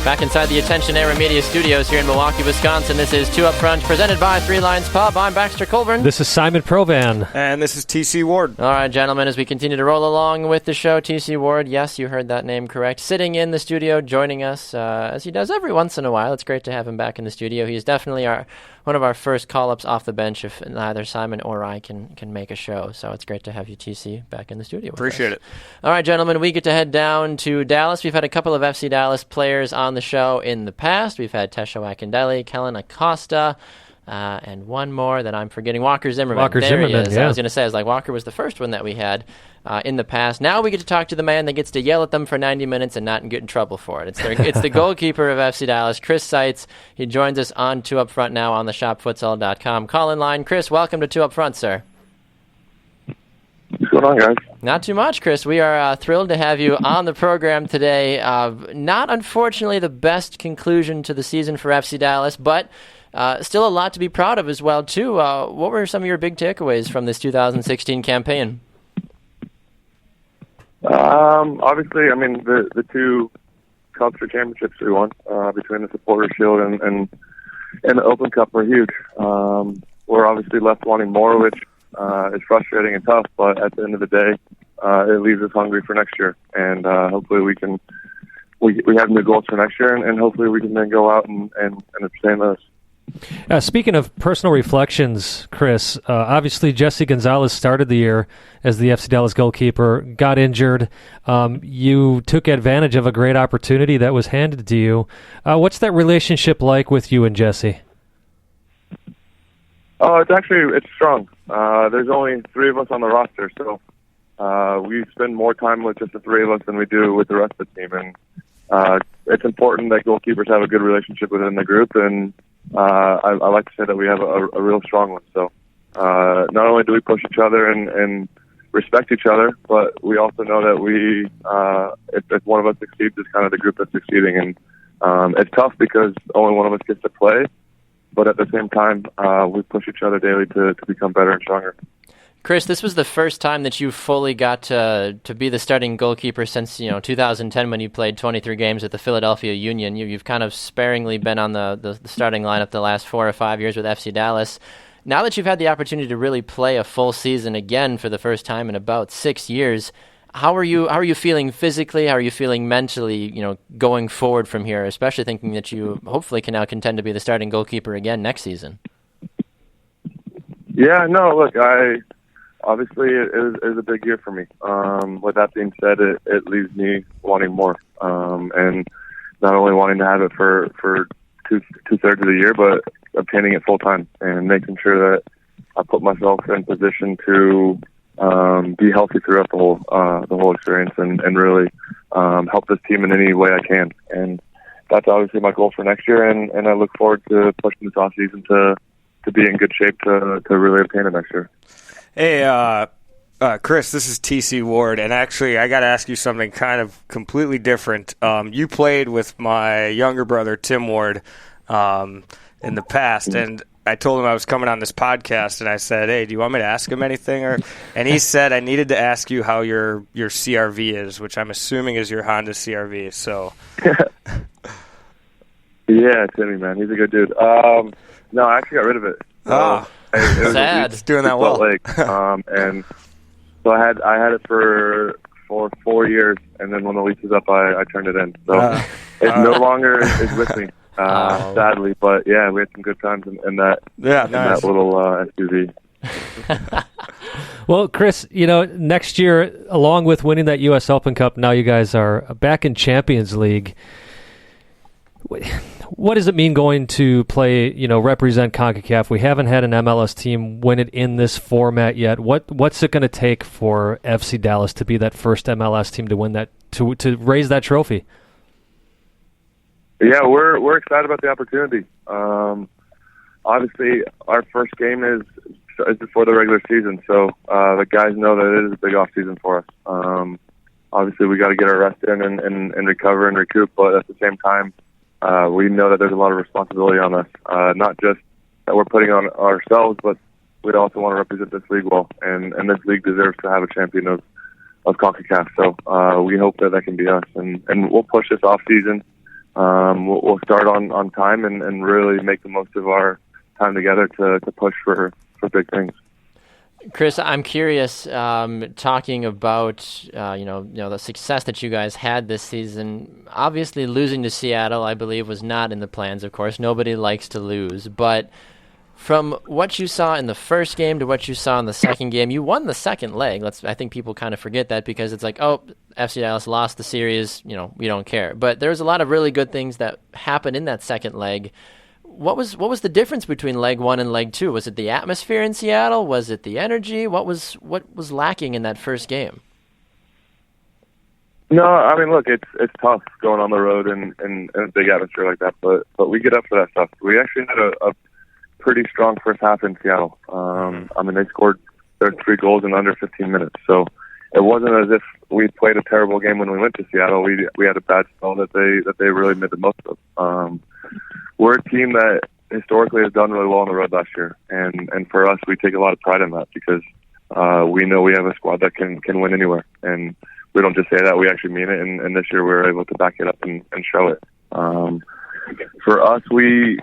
Back inside the Attention Era Media Studios here in Milwaukee, Wisconsin. This is Two Up Front, presented by Three Lines Pub. I'm Baxter Colburn. This is Simon Provan. And this is TC Ward. All right, gentlemen, as we continue to roll along with the show, TC Ward, yes, you heard that name correct, sitting in the studio, joining us, as he does every once in a while. It's great to have him back in the studio. He's definitely one of our first call-ups off the bench if neither Simon or I can make a show. So it's great to have you, TC, back in the studio with Appreciate us. it. All right, gentlemen, we get to head down to Dallas. We've had a couple of FC Dallas players on the show in the past. We've had Tesha Wakandeli, Kellen Acosta, and one more that I'm forgetting, Walker Zimmerman. There he is. Yeah. I was going to say, Walker was the first one that we had in the past. Now we get to talk to the man that gets to yell at them for 90 minutes and not get in trouble for it. It's the goalkeeper of FC Dallas, Chris Seitz. He joins us on Two Up Front now on the shopfutsal.com call-in line. Chris, welcome to Two Up Front, sir. What's going on, guys? Not too much, Chris. We are thrilled to have you on the program today. Not, unfortunately, the best conclusion to the season for FC Dallas, but still a lot to be proud of as well, too. What were some of your big takeaways from this 2016 campaign? Obviously, I mean, the two Culture Championships we won between the Supporter Shield and the Open Cup were huge. We're obviously left wanting more, which is frustrating and tough, but at the end of the day, it leaves us hungry for next year. And hopefully we have new goals for next year, and hopefully we can then go out and obtain those. Speaking of personal reflections, Chris, obviously Jesse Gonzalez started the year as the FC Dallas goalkeeper, got injured. You took advantage of a great opportunity that was handed to you. What's that relationship like with you and Jesse? Oh, it's strong. There's only 3 of us on the roster, so we spend more time with just the 3 of us than we do with the rest of the team. And it's important that goalkeepers have a good relationship within the group, and I like to say that we have a real strong one. So not only do we push each other and respect each other, but we also know that if one of us succeeds, it's kind of the group that's succeeding. And it's tough because only one of us gets to play, but at the same time, we push each other daily to become better and stronger. Chris, this was the first time that you fully got to be the starting goalkeeper since 2010 when you played 23 games at the Philadelphia Union. You've kind of sparingly been on the starting lineup the last 4 or 5 years with FC Dallas. Now that you've had the opportunity to really play a full season again for the first time in about 6 years, how are you feeling physically? How are you feeling mentally? Going forward from here, especially thinking that you hopefully can now contend to be the starting goalkeeper again next season. Yeah, no, look, obviously, it is a big year for me. With that being said, it leaves me wanting more, and not only wanting to have it for two-thirds of the year, but obtaining it full time and making sure that I put myself in position to be healthy throughout the whole experience and really help this team in any way I can. And that's obviously my goal for next year, and I look forward to pushing this off season to be in good shape to really obtain it next year. Hey, Chris, this is TC Ward, and actually I got to ask you something kind of completely different. You played with my younger brother, Tim Ward, in the past, and I told him I was coming on this podcast, and I said, hey, do you want me to ask him anything? And he said I needed to ask you how your CRV is, which I'm assuming is your Honda CRV. So, yeah, Timmy, man, he's a good dude. No, I actually got rid of it. Oh. It was sad. It's doing that well. And so I had it for 4 years, and then when the lease was up, I turned it in. So it no longer is with me, sadly. But yeah, we had some good times in that. Yeah, nice. That little SUV. Well, Chris, next year, along with winning that U.S. Open Cup, now you guys are back in Champions League. What does it mean going to play, represent CONCACAF? We haven't had an MLS team win it in this format yet. What's it going to take for FC Dallas to be that first MLS team to win that, to raise that trophy? Yeah, we're excited about the opportunity. Obviously, our first game is before the regular season, so the guys know that it is a big off season for us. Obviously, we got to get our rest in and recover and recoup, but at the same time, we know that there's a lot of responsibility on us, not just that we're putting on ourselves, but we'd also want to represent this league well, and this league deserves to have a champion of CONCACAF. So we hope that can be us, and we'll push this off season. We'll start on time and really make the most of our time together to push for big things. Chris, I'm curious, talking about the success that you guys had this season. Obviously, losing to Seattle, I believe, was not in the plans, of course. Nobody likes to lose. But from what you saw in the first game to what you saw in the second game, you won the second leg. I think people kind of forget that because it's like, oh, FC Dallas lost the series, we don't care. But there's a lot of really good things that happened in that second leg. What was the difference between leg one and leg two? Was it the atmosphere in Seattle? Was it the energy? What was lacking in that first game? No, I mean, look, it's tough going on the road and a big atmosphere like that, but we get up for that stuff. We actually had a pretty strong first half in Seattle. I mean, they scored their 3 goals in under 15 minutes, so it wasn't as if we played a terrible game when we went to Seattle. We had a bad spell that they really made the most of. We're a team that historically has done really well on the road last year, and for us, we take a lot of pride in that because we know we have a squad that can win anywhere, and we don't just say that, we actually mean it, and this year we were able to back it up and show it. For us, we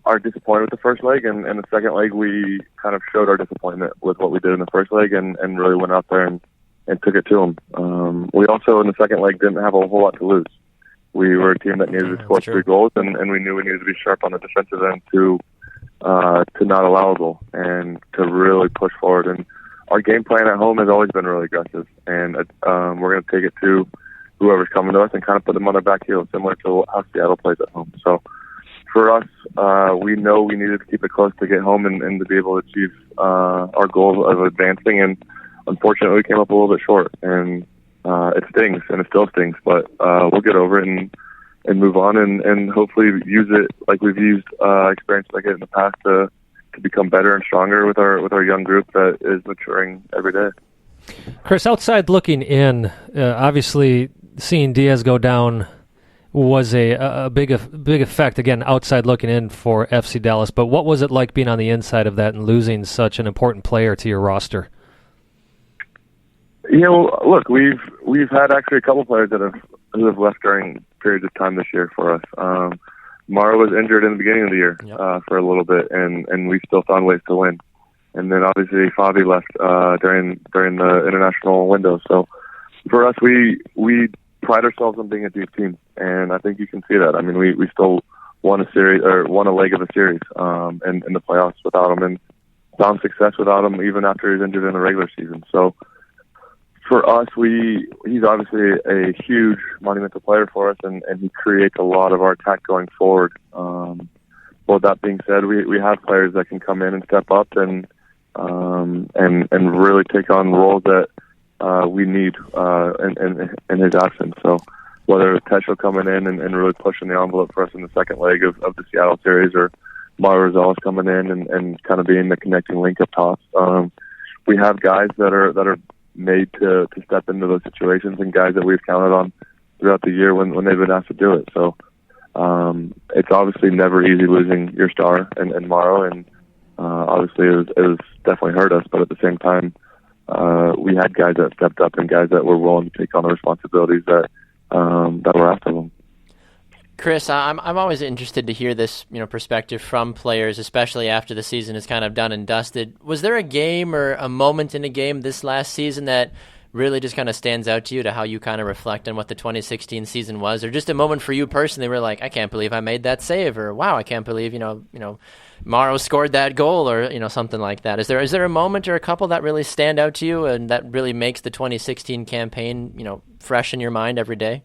are disappointed with the first leg, and the second leg we kind of showed our disappointment with what we did in the first leg and really went out there and took it to them. We also, in the second leg, didn't have a whole lot to lose. We were a team that needed to score 3 goals, and we knew we needed to be sharp on the defensive end to to not allow a goal and to really push forward. And our game plan at home has always been really aggressive, and we're going to take it to whoever's coming to us and kind of put them on their back heel, similar to how Seattle plays at home. So for us, we know we needed to keep it close to get home and to be able to achieve our goal of advancing. And unfortunately, we came up a little bit short, and it stings, and it still stings. But we'll get over it and move on, and hopefully use it like we've used experience like it in the past to become better and stronger with our young group that is maturing every day. Chris, outside looking in, obviously seeing Diaz go down was a big effect, again, outside looking in for FC Dallas. But what was it like being on the inside of that and losing such an important player to your roster? Look, we've had actually a couple players who have left during periods of time this year for us. Mara was injured in the beginning of the year for a little bit, and we still found ways to win. And then obviously Fabi left during the international window. So for us, we pride ourselves on being a deep team, and I think you can see that. I mean, we still won a leg of a series in the playoffs without him, and found success without him even after he was injured in the regular season. So for us, he's obviously a huge monumental player for us, and he creates a lot of our attack going forward. With that being said, we have players that can come in and step up and really take on roles that we need in his absence. So whether it's Tesho coming in and really pushing the envelope for us in the second leg of the Seattle series, or Mauro Rosales coming in and kind of being the connecting link up top, we have guys that are made to step into those situations, and guys that we've counted on throughout the year when they've been asked to do it. So it's obviously never easy losing your star and Mauro, and obviously it was definitely hurt us, but at the same time, we had guys that stepped up and guys that were willing to take on the responsibilities that were asked of them. Chris, I'm always interested to hear this, perspective from players, especially after the season is kind of done and dusted. Was there a game or a moment in a game this last season that really just kind of stands out to you, to how you kind of reflect on what the 2016 season was, or just a moment for you personally where like, I can't believe I made that save, or wow, I can't believe Mauro scored that goal, or something like that? Is there a moment or a couple that really stand out to you and that really makes the 2016 campaign fresh in your mind every day?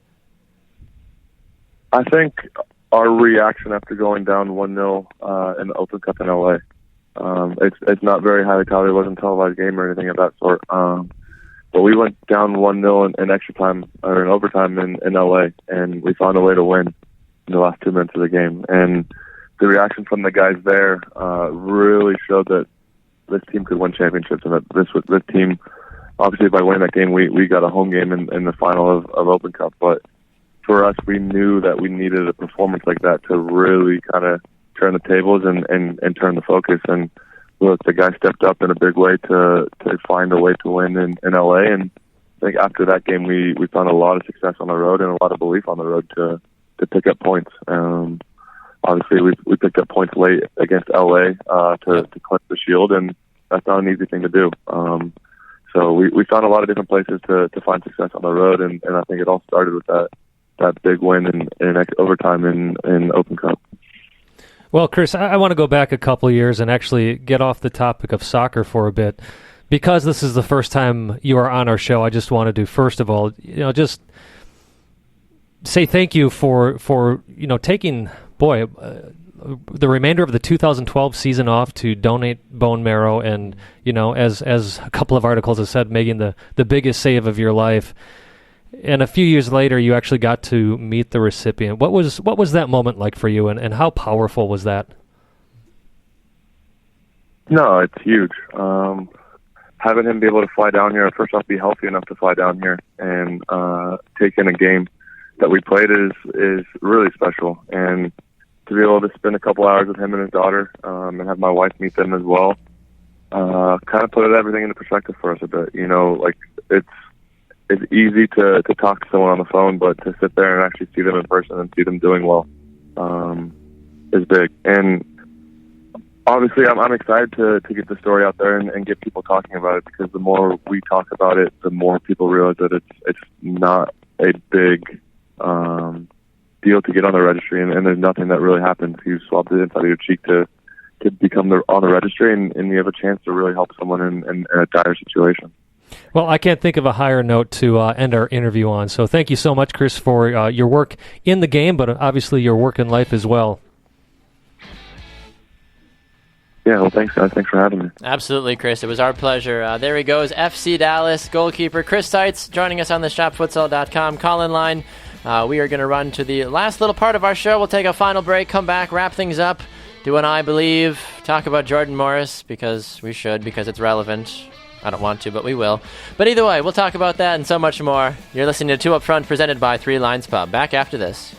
I think our reaction after going down 1-0 in the Open Cup in LA. It's not very highly touted. It wasn't a televised game or anything of that sort. But we went down 1-0 in extra time or in overtime in LA, and we found a way to win in the last 2 minutes of the game. And the reaction from the guys there really showed that this team could win championships, and that this team, obviously by winning that game, we got a home game in the final of Open Cup. But for us, we knew that we needed a performance like that to really kind of turn the tables and turn the focus. And look, the guy stepped up in a big way to find a way to win in LA. And I think after that game, we found a lot of success on the road and a lot of belief on the road to pick up points. Obviously, we picked up points late against LA to clinch the Shield, and that's not an easy thing to do. So we found a lot of different places to find success on the road, and I think it all started with that big win in overtime in Open Cup. Well, Chris, I want to go back a couple of years and actually get off the topic of soccer for a bit. Because this is the first time you are on our show, I just want to do, first of all, just say thank you for taking, the remainder of the 2012 season off to donate bone marrow, and, as a couple of articles have said, making the biggest save of your life. And a few years later, you actually got to meet the recipient. What was that moment like for you, and how powerful was that? No, it's huge. Having him be able to fly down here, first off, be healthy enough to fly down here and take in a game that we played is really special. And to be able to spend a couple hours with him and his daughter, and have my wife meet them as well, kind of put everything into perspective for us a bit. It's easy to talk to someone on the phone, but to sit there and actually see them in person and see them doing well is big. And obviously, I'm excited to get the story out there and get people talking about it, because the more we talk about it, the more people realize that it's not a big deal to get on the registry, and there's nothing that really happens. You swab the inside of your cheek to could become on the registry, and you have a chance to really help someone in a dire situation. Well, I can't think of a higher note to end our interview on. So thank you so much, Chris, for your work in the game, but obviously your work in life as well. Yeah, well, thanks, guys. Thanks for having me. Absolutely, Chris. It was our pleasure. There he goes, FC Dallas goalkeeper Chris Seitz, joining us on the ShopFutsal.com call-in line. We are going to run to the last little part of our show. We'll take a final break, come back, wrap things up, do an I Believe, talk about Jordan Morris, because we should, because it's relevant. I don't want to, but we will. But either way, we'll talk about that and so much more. You're listening to Two Up Front, presented by Three Lines Pub. Back after this.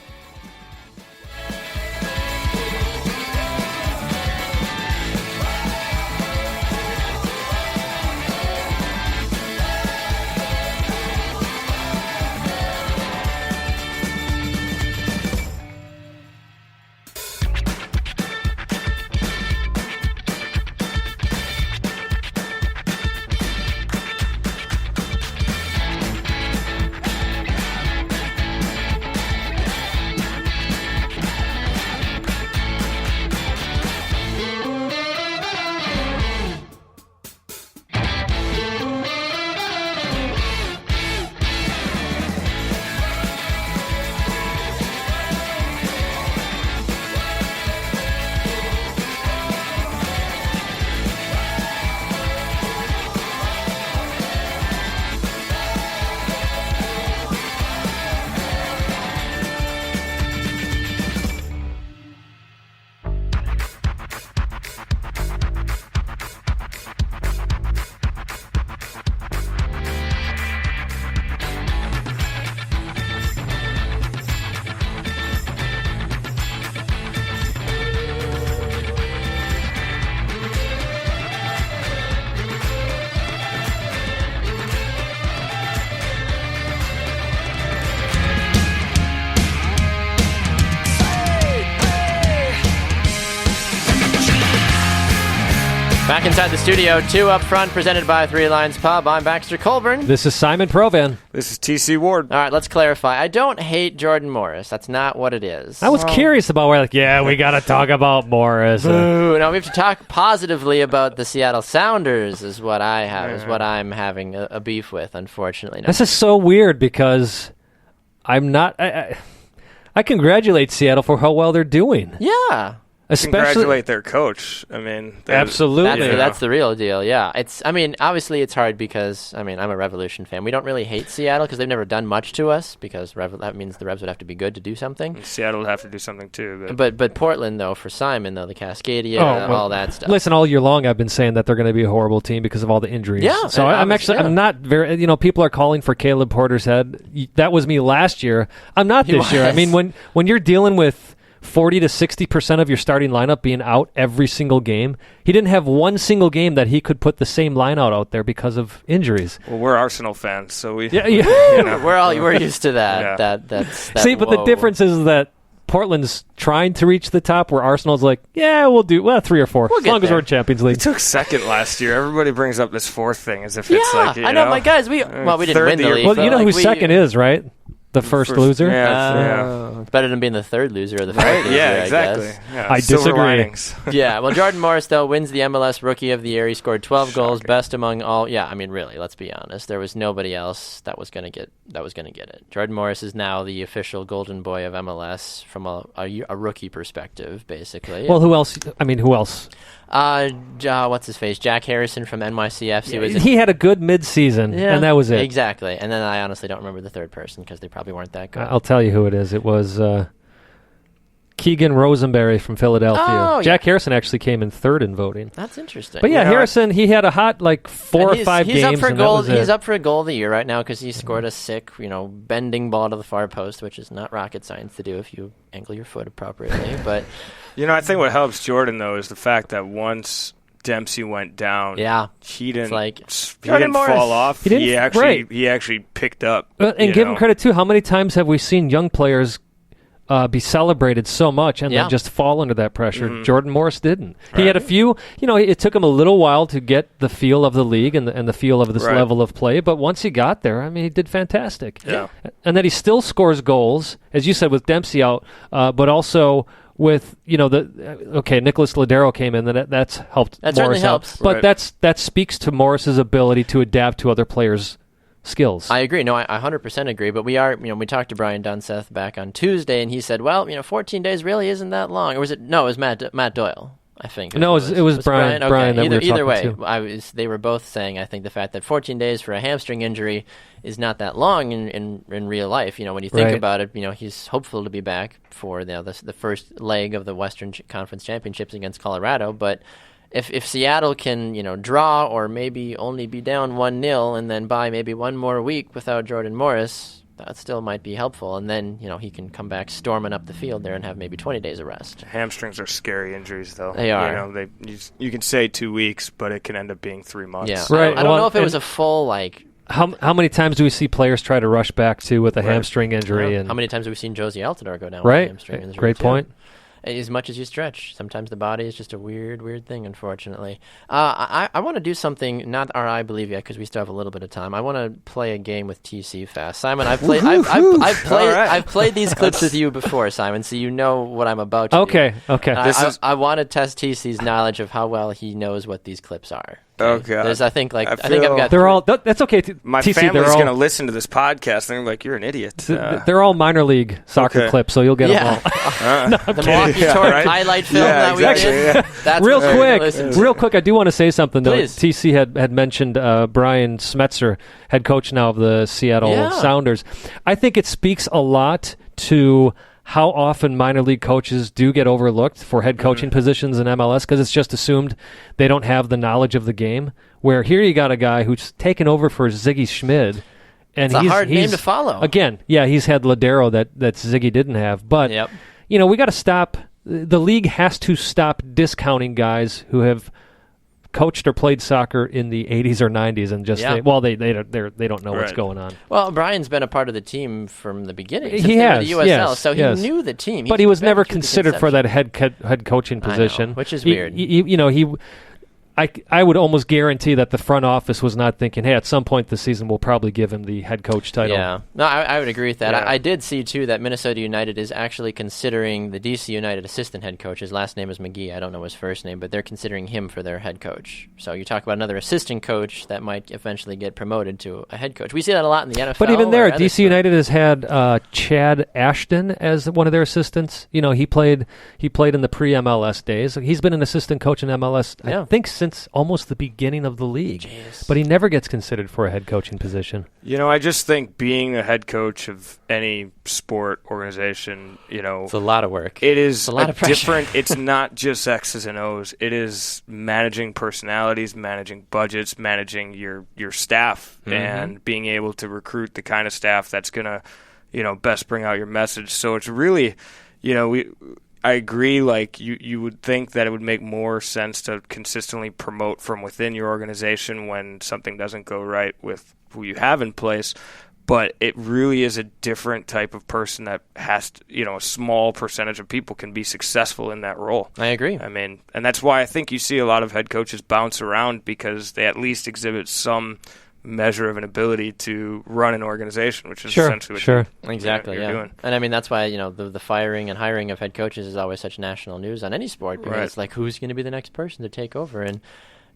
Back inside the studio, Two Up Front, presented by Three Lines Pub. I'm Baxter Colburn. This is Simon Provan. This is TC Ward. All right, let's clarify. I don't hate Jordan Morris. That's not what it is. I was curious about where, we got to talk about Morris. Ooh, no, we have to talk positively about the Seattle Sounders is what I have, is what I'm having a beef with, unfortunately. No. This is so weird because I'm not... I congratulate Seattle for how well they're doing. Yeah. Congratulate their coach. I mean, absolutely. That's the real deal. Yeah, obviously it's hard because I'm a Revolution fan. We don't really hate Seattle because they've never done much to us. Because that means the Revs would have to be good to do something. And Seattle would have to do something too. But Portland though, for Simon though, the Cascadia, all that stuff. Listen, all year long I've been saying that they're going to be a horrible team because of all the injuries. Yeah. So I'm not very. People are calling for Caleb Porter's head. That was me last year. I'm not this year. I mean, when you're dealing with 40 to 60% of your starting lineup being out every single game. He didn't have one single game that he could put the same line out there because of injuries. Well, we're Arsenal fans, so we're used to that. Yeah. That's See, but the difference is that Portland's trying to reach the top, where Arsenal's like, we'll do 3 or 4 as long as we're in Champions League. We took second last year. Everybody brings up this fourth thing as if it's like, I know, my guys. We didn't win the league. Well, you know who second is, right? The first loser? It's better than being the third loser or the fourth loser, yeah, exactly. I disagree. Yeah, well, Jordan Morris, though, wins the MLS Rookie of the Year. He scored 12 goals, best among all. Yeah, I mean, really, let's be honest. There was nobody else that was going to get it. Jordan Morris is now the official golden boy of MLS from a rookie perspective, basically. Well, who else? Who else? What's his face? Jack Harrison from NYCFC. He had a good mid-season, and that was it. Exactly. And then I honestly don't remember the third person because they probably weren't that good. I'll tell you who it is. It was Keegan Rosenberry from Philadelphia. Oh, Jack Harrison actually came in third in voting. That's interesting. But Harrison, he had a hot 4 or 5 games. He's up for a goal of the year right now because he scored a sick, bending ball to the far post, which is not rocket science to do if you angle your foot appropriately. But I think what helps Jordan though is the fact that once Dempsey went down, he didn't fall off. He actually picked up. And give him credit too. How many times have we seen young players be celebrated so much and then just fall under that pressure? Mm-hmm. Jordan Morris didn't. Right. He had a few. It took him a little while to get the feel of the league and the feel of this level of play. But once he got there, he did fantastic. Yeah. And that he still scores goals, as you said, with Dempsey out, but also with Nicholas Ladero came in, that's helped. That Morris certainly out. helps. But Right. that speaks to Morris's ability to adapt to other players' skills. I agree. No, I 100% agree. But we talked to Brian Dunseth back on Tuesday, and he said, well, 14 days really isn't that long. Or was it? No, it was Matt Doyle, I think. No, it was Brian. Okay. Brian that either we were way, talking to. they were both saying, I think, the fact that 14 days for a hamstring injury is not that long in real life. When you think Right. about it, he's hopeful to be back for the first leg of the Western Conference Championships against Colorado. But if Seattle can draw or maybe only be down 1-0 and then buy maybe one more week without Jordan Morris, that still might be helpful. And then he can come back storming up the field there and have maybe 20 days of rest. Hamstrings are scary injuries, though. They are. You can say 2 weeks, but it can end up being 3 months. Yeah, Right. I don't Well, know if it was a full How many times do we see players try to rush back with a Right. hamstring injury? How And many times have we seen Josie Altidore go down with a right, hamstring injury? great too? point. As much as you stretch, sometimes the body is just a weird thing, unfortunately. I want to do something, not our I Believe Yet, because we still have a little bit of time. I want to play a game with TC fast. Simon, I've played I've played these clips with you before, Simon, so you know what I'm about to do. Okay. I want to test TC's knowledge of how well he knows what these clips are. Okay. There's, I think I've feel- got. They're all. That's okay. My TC, family's they're going to all, listen to this podcast, and they're like, you're an idiot. they're all minor league soccer Okay. clips, so you'll get them Yeah. all. The Milwaukee Torch right? highlight film Yeah, that we exactly, did. yeah. That's Real what we're gonna listen to. real quick, I do want to say something, though. Please. TC had mentioned Brian Smetzer, head coach now of the Seattle Yeah. Sounders. I think it speaks a lot to how often minor league coaches do get overlooked for head coaching positions in MLS because it's just assumed they don't have the knowledge of the game. Where here you got a guy who's taken over for Ziggy Schmid. And It's a hard name to follow. Again, yeah, he's had Ladero that Ziggy didn't have. But, Yep. we got to stop. The league has to stop discounting guys who have coached or played soccer in the 80s or 90s and just they don't know what's Right. going on. Well, Brian's been a part of the team from the beginning. Since He they were has, the USL, yes, so he yes. knew the team. But he was been never through the considered for conception. that head coaching I know, position, which is He- weird. I would almost guarantee that the front office was not thinking, hey, at some point this season we'll probably give him the head coach title. Yeah, no, I would agree with that. Yeah. I did see too that Minnesota United is actually considering the DC United assistant head coach. His last name is McGee. I don't know his first name, but they're considering him for their head coach. So you talk about another assistant coach that might eventually get promoted to a head coach. We see that a lot in the NFL. But even there, or other DC sports. United has had Chad Ashton as one of their assistants. He played in the pre-MLS days. He's been an assistant coach in MLS, Yeah. I think, since almost the beginning of the league. Jeez. But he never gets considered for a head coaching position. I just think being a head coach of any sport organization, It's a lot of work. it is a lot of pressure. different. It's not just X's and O's. It is managing personalities, managing budgets, managing your staff, and being able to recruit the kind of staff that's going to, best bring out your message. So it's really, I agree. Like you would think that it would make more sense to consistently promote from within your organization when something doesn't go right with who you have in place. But it really is a different type of person that has to, a small percentage of people can be successful in that role. I agree. I mean, and that's why I think you see a lot of head coaches bounce around because they at least exhibit some measure of an ability to run an organization, which is essentially what Exactly, you're yeah. doing. And I mean, that's why, the firing and hiring of head coaches is always such national news on any sport because it's like, who's going to be the next person to take over? And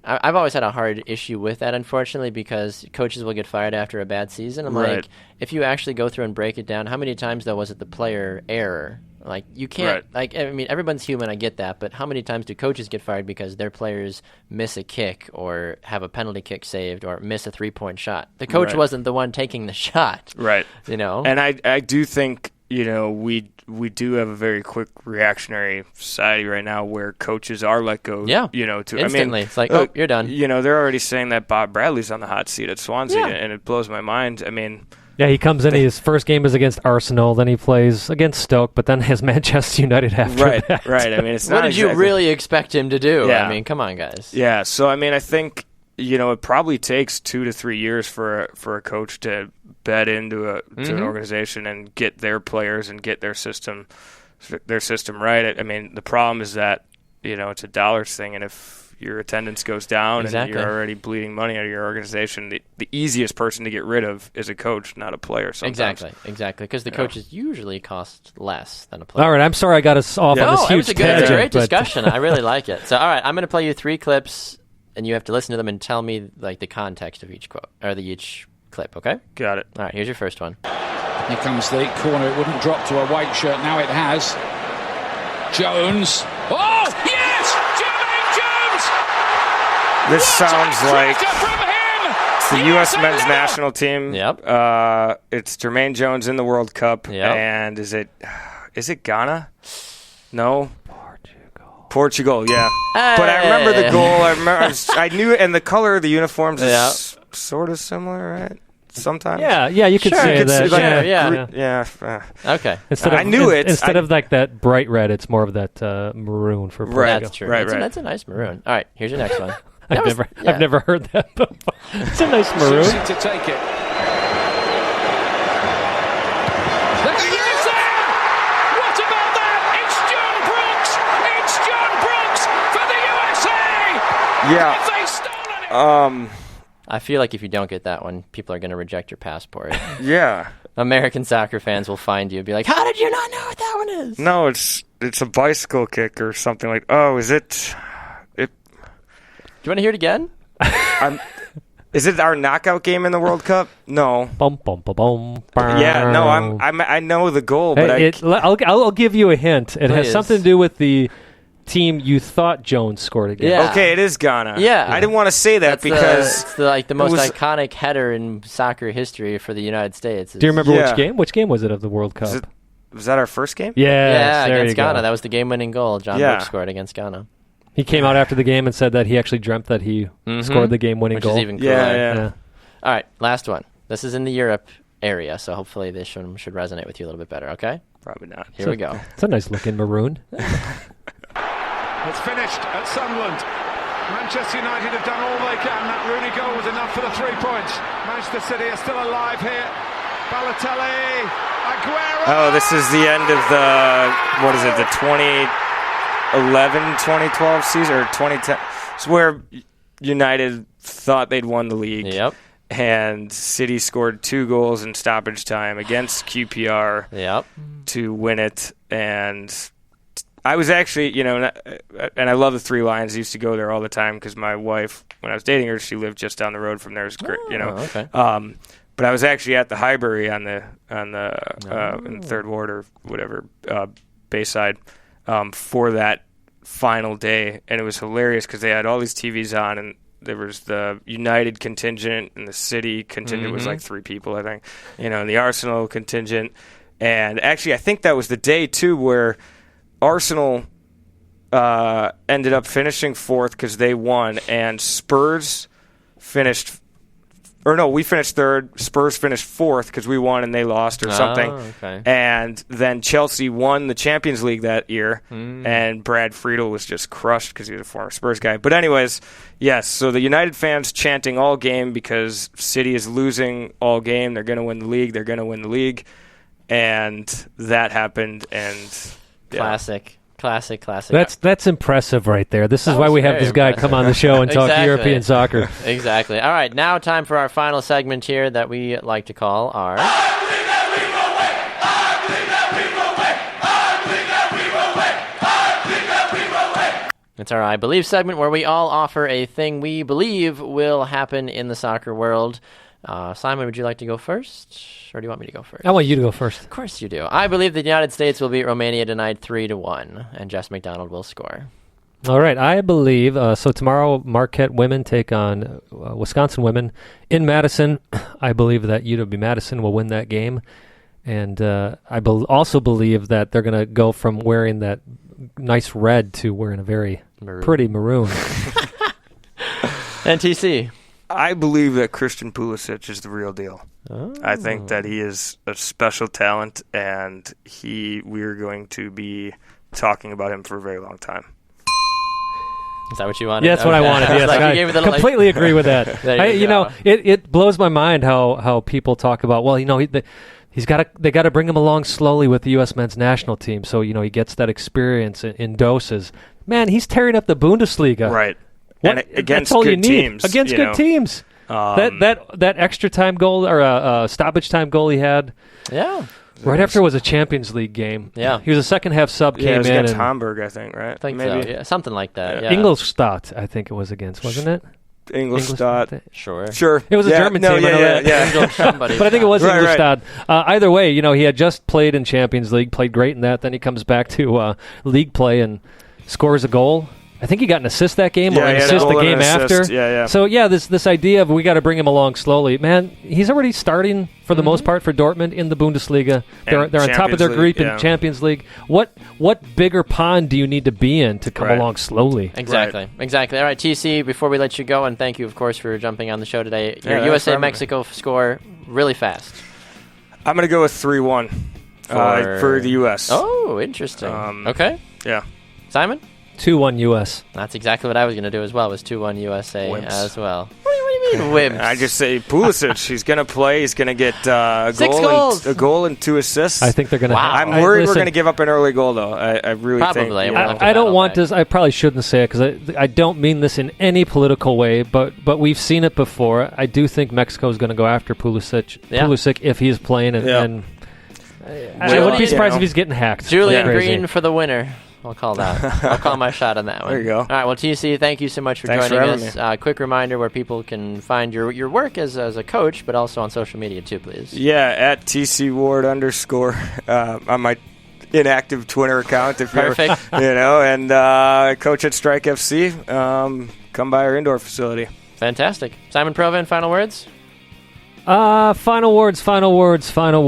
I've always had a hard issue with that, unfortunately, because coaches will get fired after a bad season. I'm like, if you actually go through and break it down, how many times, though, was it the player error? Like, you can't, everyone's human, I get that, but how many times do coaches get fired because their players miss a kick or have a penalty kick saved or miss a three-point shot? The coach wasn't the one taking the shot. Right. And I do think, we do have a very quick reactionary society right now where coaches are let go. Yeah. Instantly. It's like, you're done. They're already saying that Bob Bradley's on the hot seat at Swansea, and it blows my mind. I mean, yeah, he comes in. His first game is against Arsenal, then he plays against Stoke, but then has Manchester United after that. Right. I mean, it's what not did you really expect him to do? Yeah. I mean, come on, guys. Yeah. So I mean, I think it probably takes 2 to 3 years for a coach to bed into to an organization and get their players and get their system right. I mean, the problem is that it's a dollars thing, and if your attendance goes down Exactly. and you're already bleeding money out of your organization. The easiest person to get rid of is a coach, not a player sometimes. Exactly, because the coaches usually cost less than a player. All right, I'm sorry I got us off on this No, huge it was a tangent. great but- discussion. I really like it. So, all right, I'm going to play you 3 clips, and you have to listen to them and tell me like the context of each quote or each clip. Okay? Got it. All right, here's your first one. Here comes the corner. It wouldn't drop to a white shirt. Now it has. Jones. Oh, yes! Jermaine Jones! This sounds like From him! it's the U.S. men's national team. Yep. It's Jermaine Jones in the World Cup. Yep. And is it Ghana? No. Portugal, yeah. Hey! But I remember the goal. I knew, and the color of the uniforms is sort of similar, right? Sometimes. Yeah, you could Sure, say you could that. say- yeah. Yeah. Okay. Instead of, I knew it. Instead of like that bright red, it's more of that maroon for Portugal. Right. That's true. Right. That's a nice maroon. All right, here's your next one. I've never heard that before. It's a nice maroon. Susie to take it. There he is there! What about that? It's John Brooks! It's John Brooks for the USA! Yeah. Have they stolen it? I feel like if you don't get that one, people are going to reject your passport. Yeah. American soccer fans will find you and be like, "How did you not know what that one is?" No, it's a bicycle kick or something like. Oh, is it? Do you want to hear it again? Is it our knockout game in the World Cup? No. Bum, bum, bum, bum, Yeah, no. I know the goal, but Hey, I'll give you a hint. It has Please. something to do with the team you thought Jones scored against. Yeah. okay, it is Ghana. Yeah. I didn't want to say that That's because it's the most was- iconic header in soccer history for the United States. Do you remember Yeah. which game? Which game was it of the World Cup? was that our first game? Yeah, there against you go. Ghana. That was the game-winning goal John Yeah. Brooks scored against Ghana. He came out after the game and said that he actually dreamt that he scored the game-winning Which goal. is even cooler. Yeah. All right, last one. This is in the Europe area, so hopefully this one should resonate with you a little bit better, okay? Probably not. Here we go. It's a nice-looking maroon. It's finished at Sunderland. Manchester United have done all they can. That Rooney goal was enough for the 3 points. Manchester City are still alive here. Balotelli, Aguero. Oh, this is the end of the 2011-2012 season or 2010. It's where United thought they'd won the league. Yep. And City scored 2 goals in stoppage time against QPR Yep. to win it. And I was actually, and I love the Three Lions. I used to go there all the time because my wife, when I was dating her, she lived just down the road from there. It was great, okay. But I was actually at the Highbury in the Third Ward or whatever Bayside for that final day, and it was hilarious because they had all these TVs on, and there was the United contingent and the City contingent was like 3 people, I think, and the Arsenal contingent, and actually I think that was the day too where Arsenal ended up finishing 4th because they won, and Spurs finished. Or no, we finished 3rd. Spurs finished 4th because we won and they lost or something. Okay. And then Chelsea won the Champions League that year, and Brad Friedel was just crushed because he was a former Spurs guy. But anyways, yes, so the United fans chanting all game because City is losing all game. They're going to win the league. They're going to win the league. And that happened. And yeah. Classic. That's impressive right there. This is That why was we have very this guy impressive. come on the show and talk Exactly. European soccer. Exactly. All right, now time for our final segment here that we like to call our... It's our I Believe segment where we all offer a thing we believe will happen in the soccer world. Simon, would you like to go first? Or do you want me to go first? I want you to go first. Of course you do. I believe the United States will beat Romania tonight 3-1, and Jess McDonald will score. All right, I believe, so tomorrow Marquette women take on Wisconsin women in Madison. I believe that UW-Madison will win that game. And I also believe that they're going to go from wearing that nice red to wearing a very pretty maroon. NTC. I believe that Christian Pulisic is the real deal. Oh. I think that he is a special talent, and we're going to be talking about him for a very long time. Is that what you wanted? Yeah, that's what I wanted. Yes, Like, you I gave me the, like- completely agree with that. There you go. It blows my mind how people talk about, well, they got to bring him along slowly with the U.S. men's national team, so he gets that experience in doses. Man, he's tearing up the Bundesliga. Right. against that's all good you need. teams. Against good teams. That extra time goal or stoppage time goal he had. Yeah. Right after it was a Champions League game. Yeah. He was a second half sub, Yeah, came it was in. against and Hamburg, I think, right? I think Maybe. so. Yeah, something like that. Yeah. Ingolstadt, I think it was against, wasn't it? Ingolstadt. Sure. It was a German team. I know that. Yeah. Somebody. But I think it was Right, Ingolstadt. Either way, he had just played in Champions League, played great in that. Then he comes back to league play and scores a goal. I think he got an assist that game or an assist the game after. Yeah. So, this idea of we got to bring him along slowly. Man, he's already starting, for the most part, for Dortmund in the Bundesliga. They're on top of their group in Champions League. What bigger pond do you need to be in to come along slowly? Exactly. All right, TC, before we let you go, and thank you, of course, for jumping on the show today, your USA-Mexico score really fast. I'm going to go with 3-1 for the U.S. Oh, interesting. Okay. Yeah. Simon? 2-1 U.S. That's exactly what I was going to do as well, was 2-1 USA Wimps. as well. What do you mean, wimps? I just say Pulisic. He's going to play. He's going to get a 6 goals. a goal and 2 assists. I think they're going to. Wow. I'm worried we're going to give up an early goal, though. I really Probably. think. We'll have to I don't battle want back. this. I probably shouldn't say it because I don't mean this in any political way, but we've seen it before. I do think Mexico is going to go after Pulisic if he's playing, and I wouldn't be surprised if he's getting hacked. Julian Crazy. Green for the winner. I'll call that. I'll call my shot on that one. There you go. All right. Well, TC, thank you so much for Thanks joining for us. Quick reminder where people can find your work as a coach, but also on social media too, please. Yeah, at TCWard _ on my inactive Twitter account. If Perfect. And coach at Strike FC. Come by our indoor facility. Fantastic. Simon Provan, final words? Final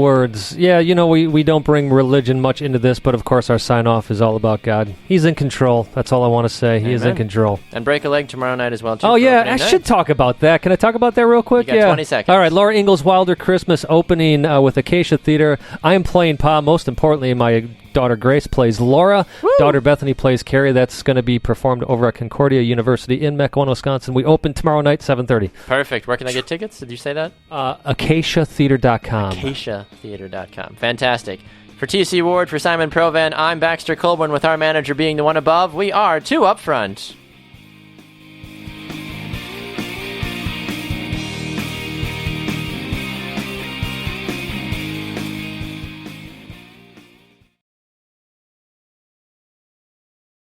words. Yeah, we don't bring religion much into this, but of course our sign-off is all about God. He's in control. That's all I want to say. He is in control. And break a leg tomorrow night as well, too. Oh, yeah, I should talk about that. Can I talk about that real quick? You got 20 seconds. All right, Laura Ingalls Wilder Christmas opening with Acacia Theater. I am playing Pa. Most importantly, my daughter Grace plays Laura. Woo! Daughter Bethany plays Carrie. That's going to be performed over at Concordia University in Mequon, Wisconsin. We open tomorrow night, 7:30. Perfect. Where can I get tickets? Did you say that? AcaciaTheater.com. AcaciaTheater.com. Fantastic. For TC Ward, for Simon Provan, I'm Baxter Colburn with our manager being the one above. We are 2 Up Front.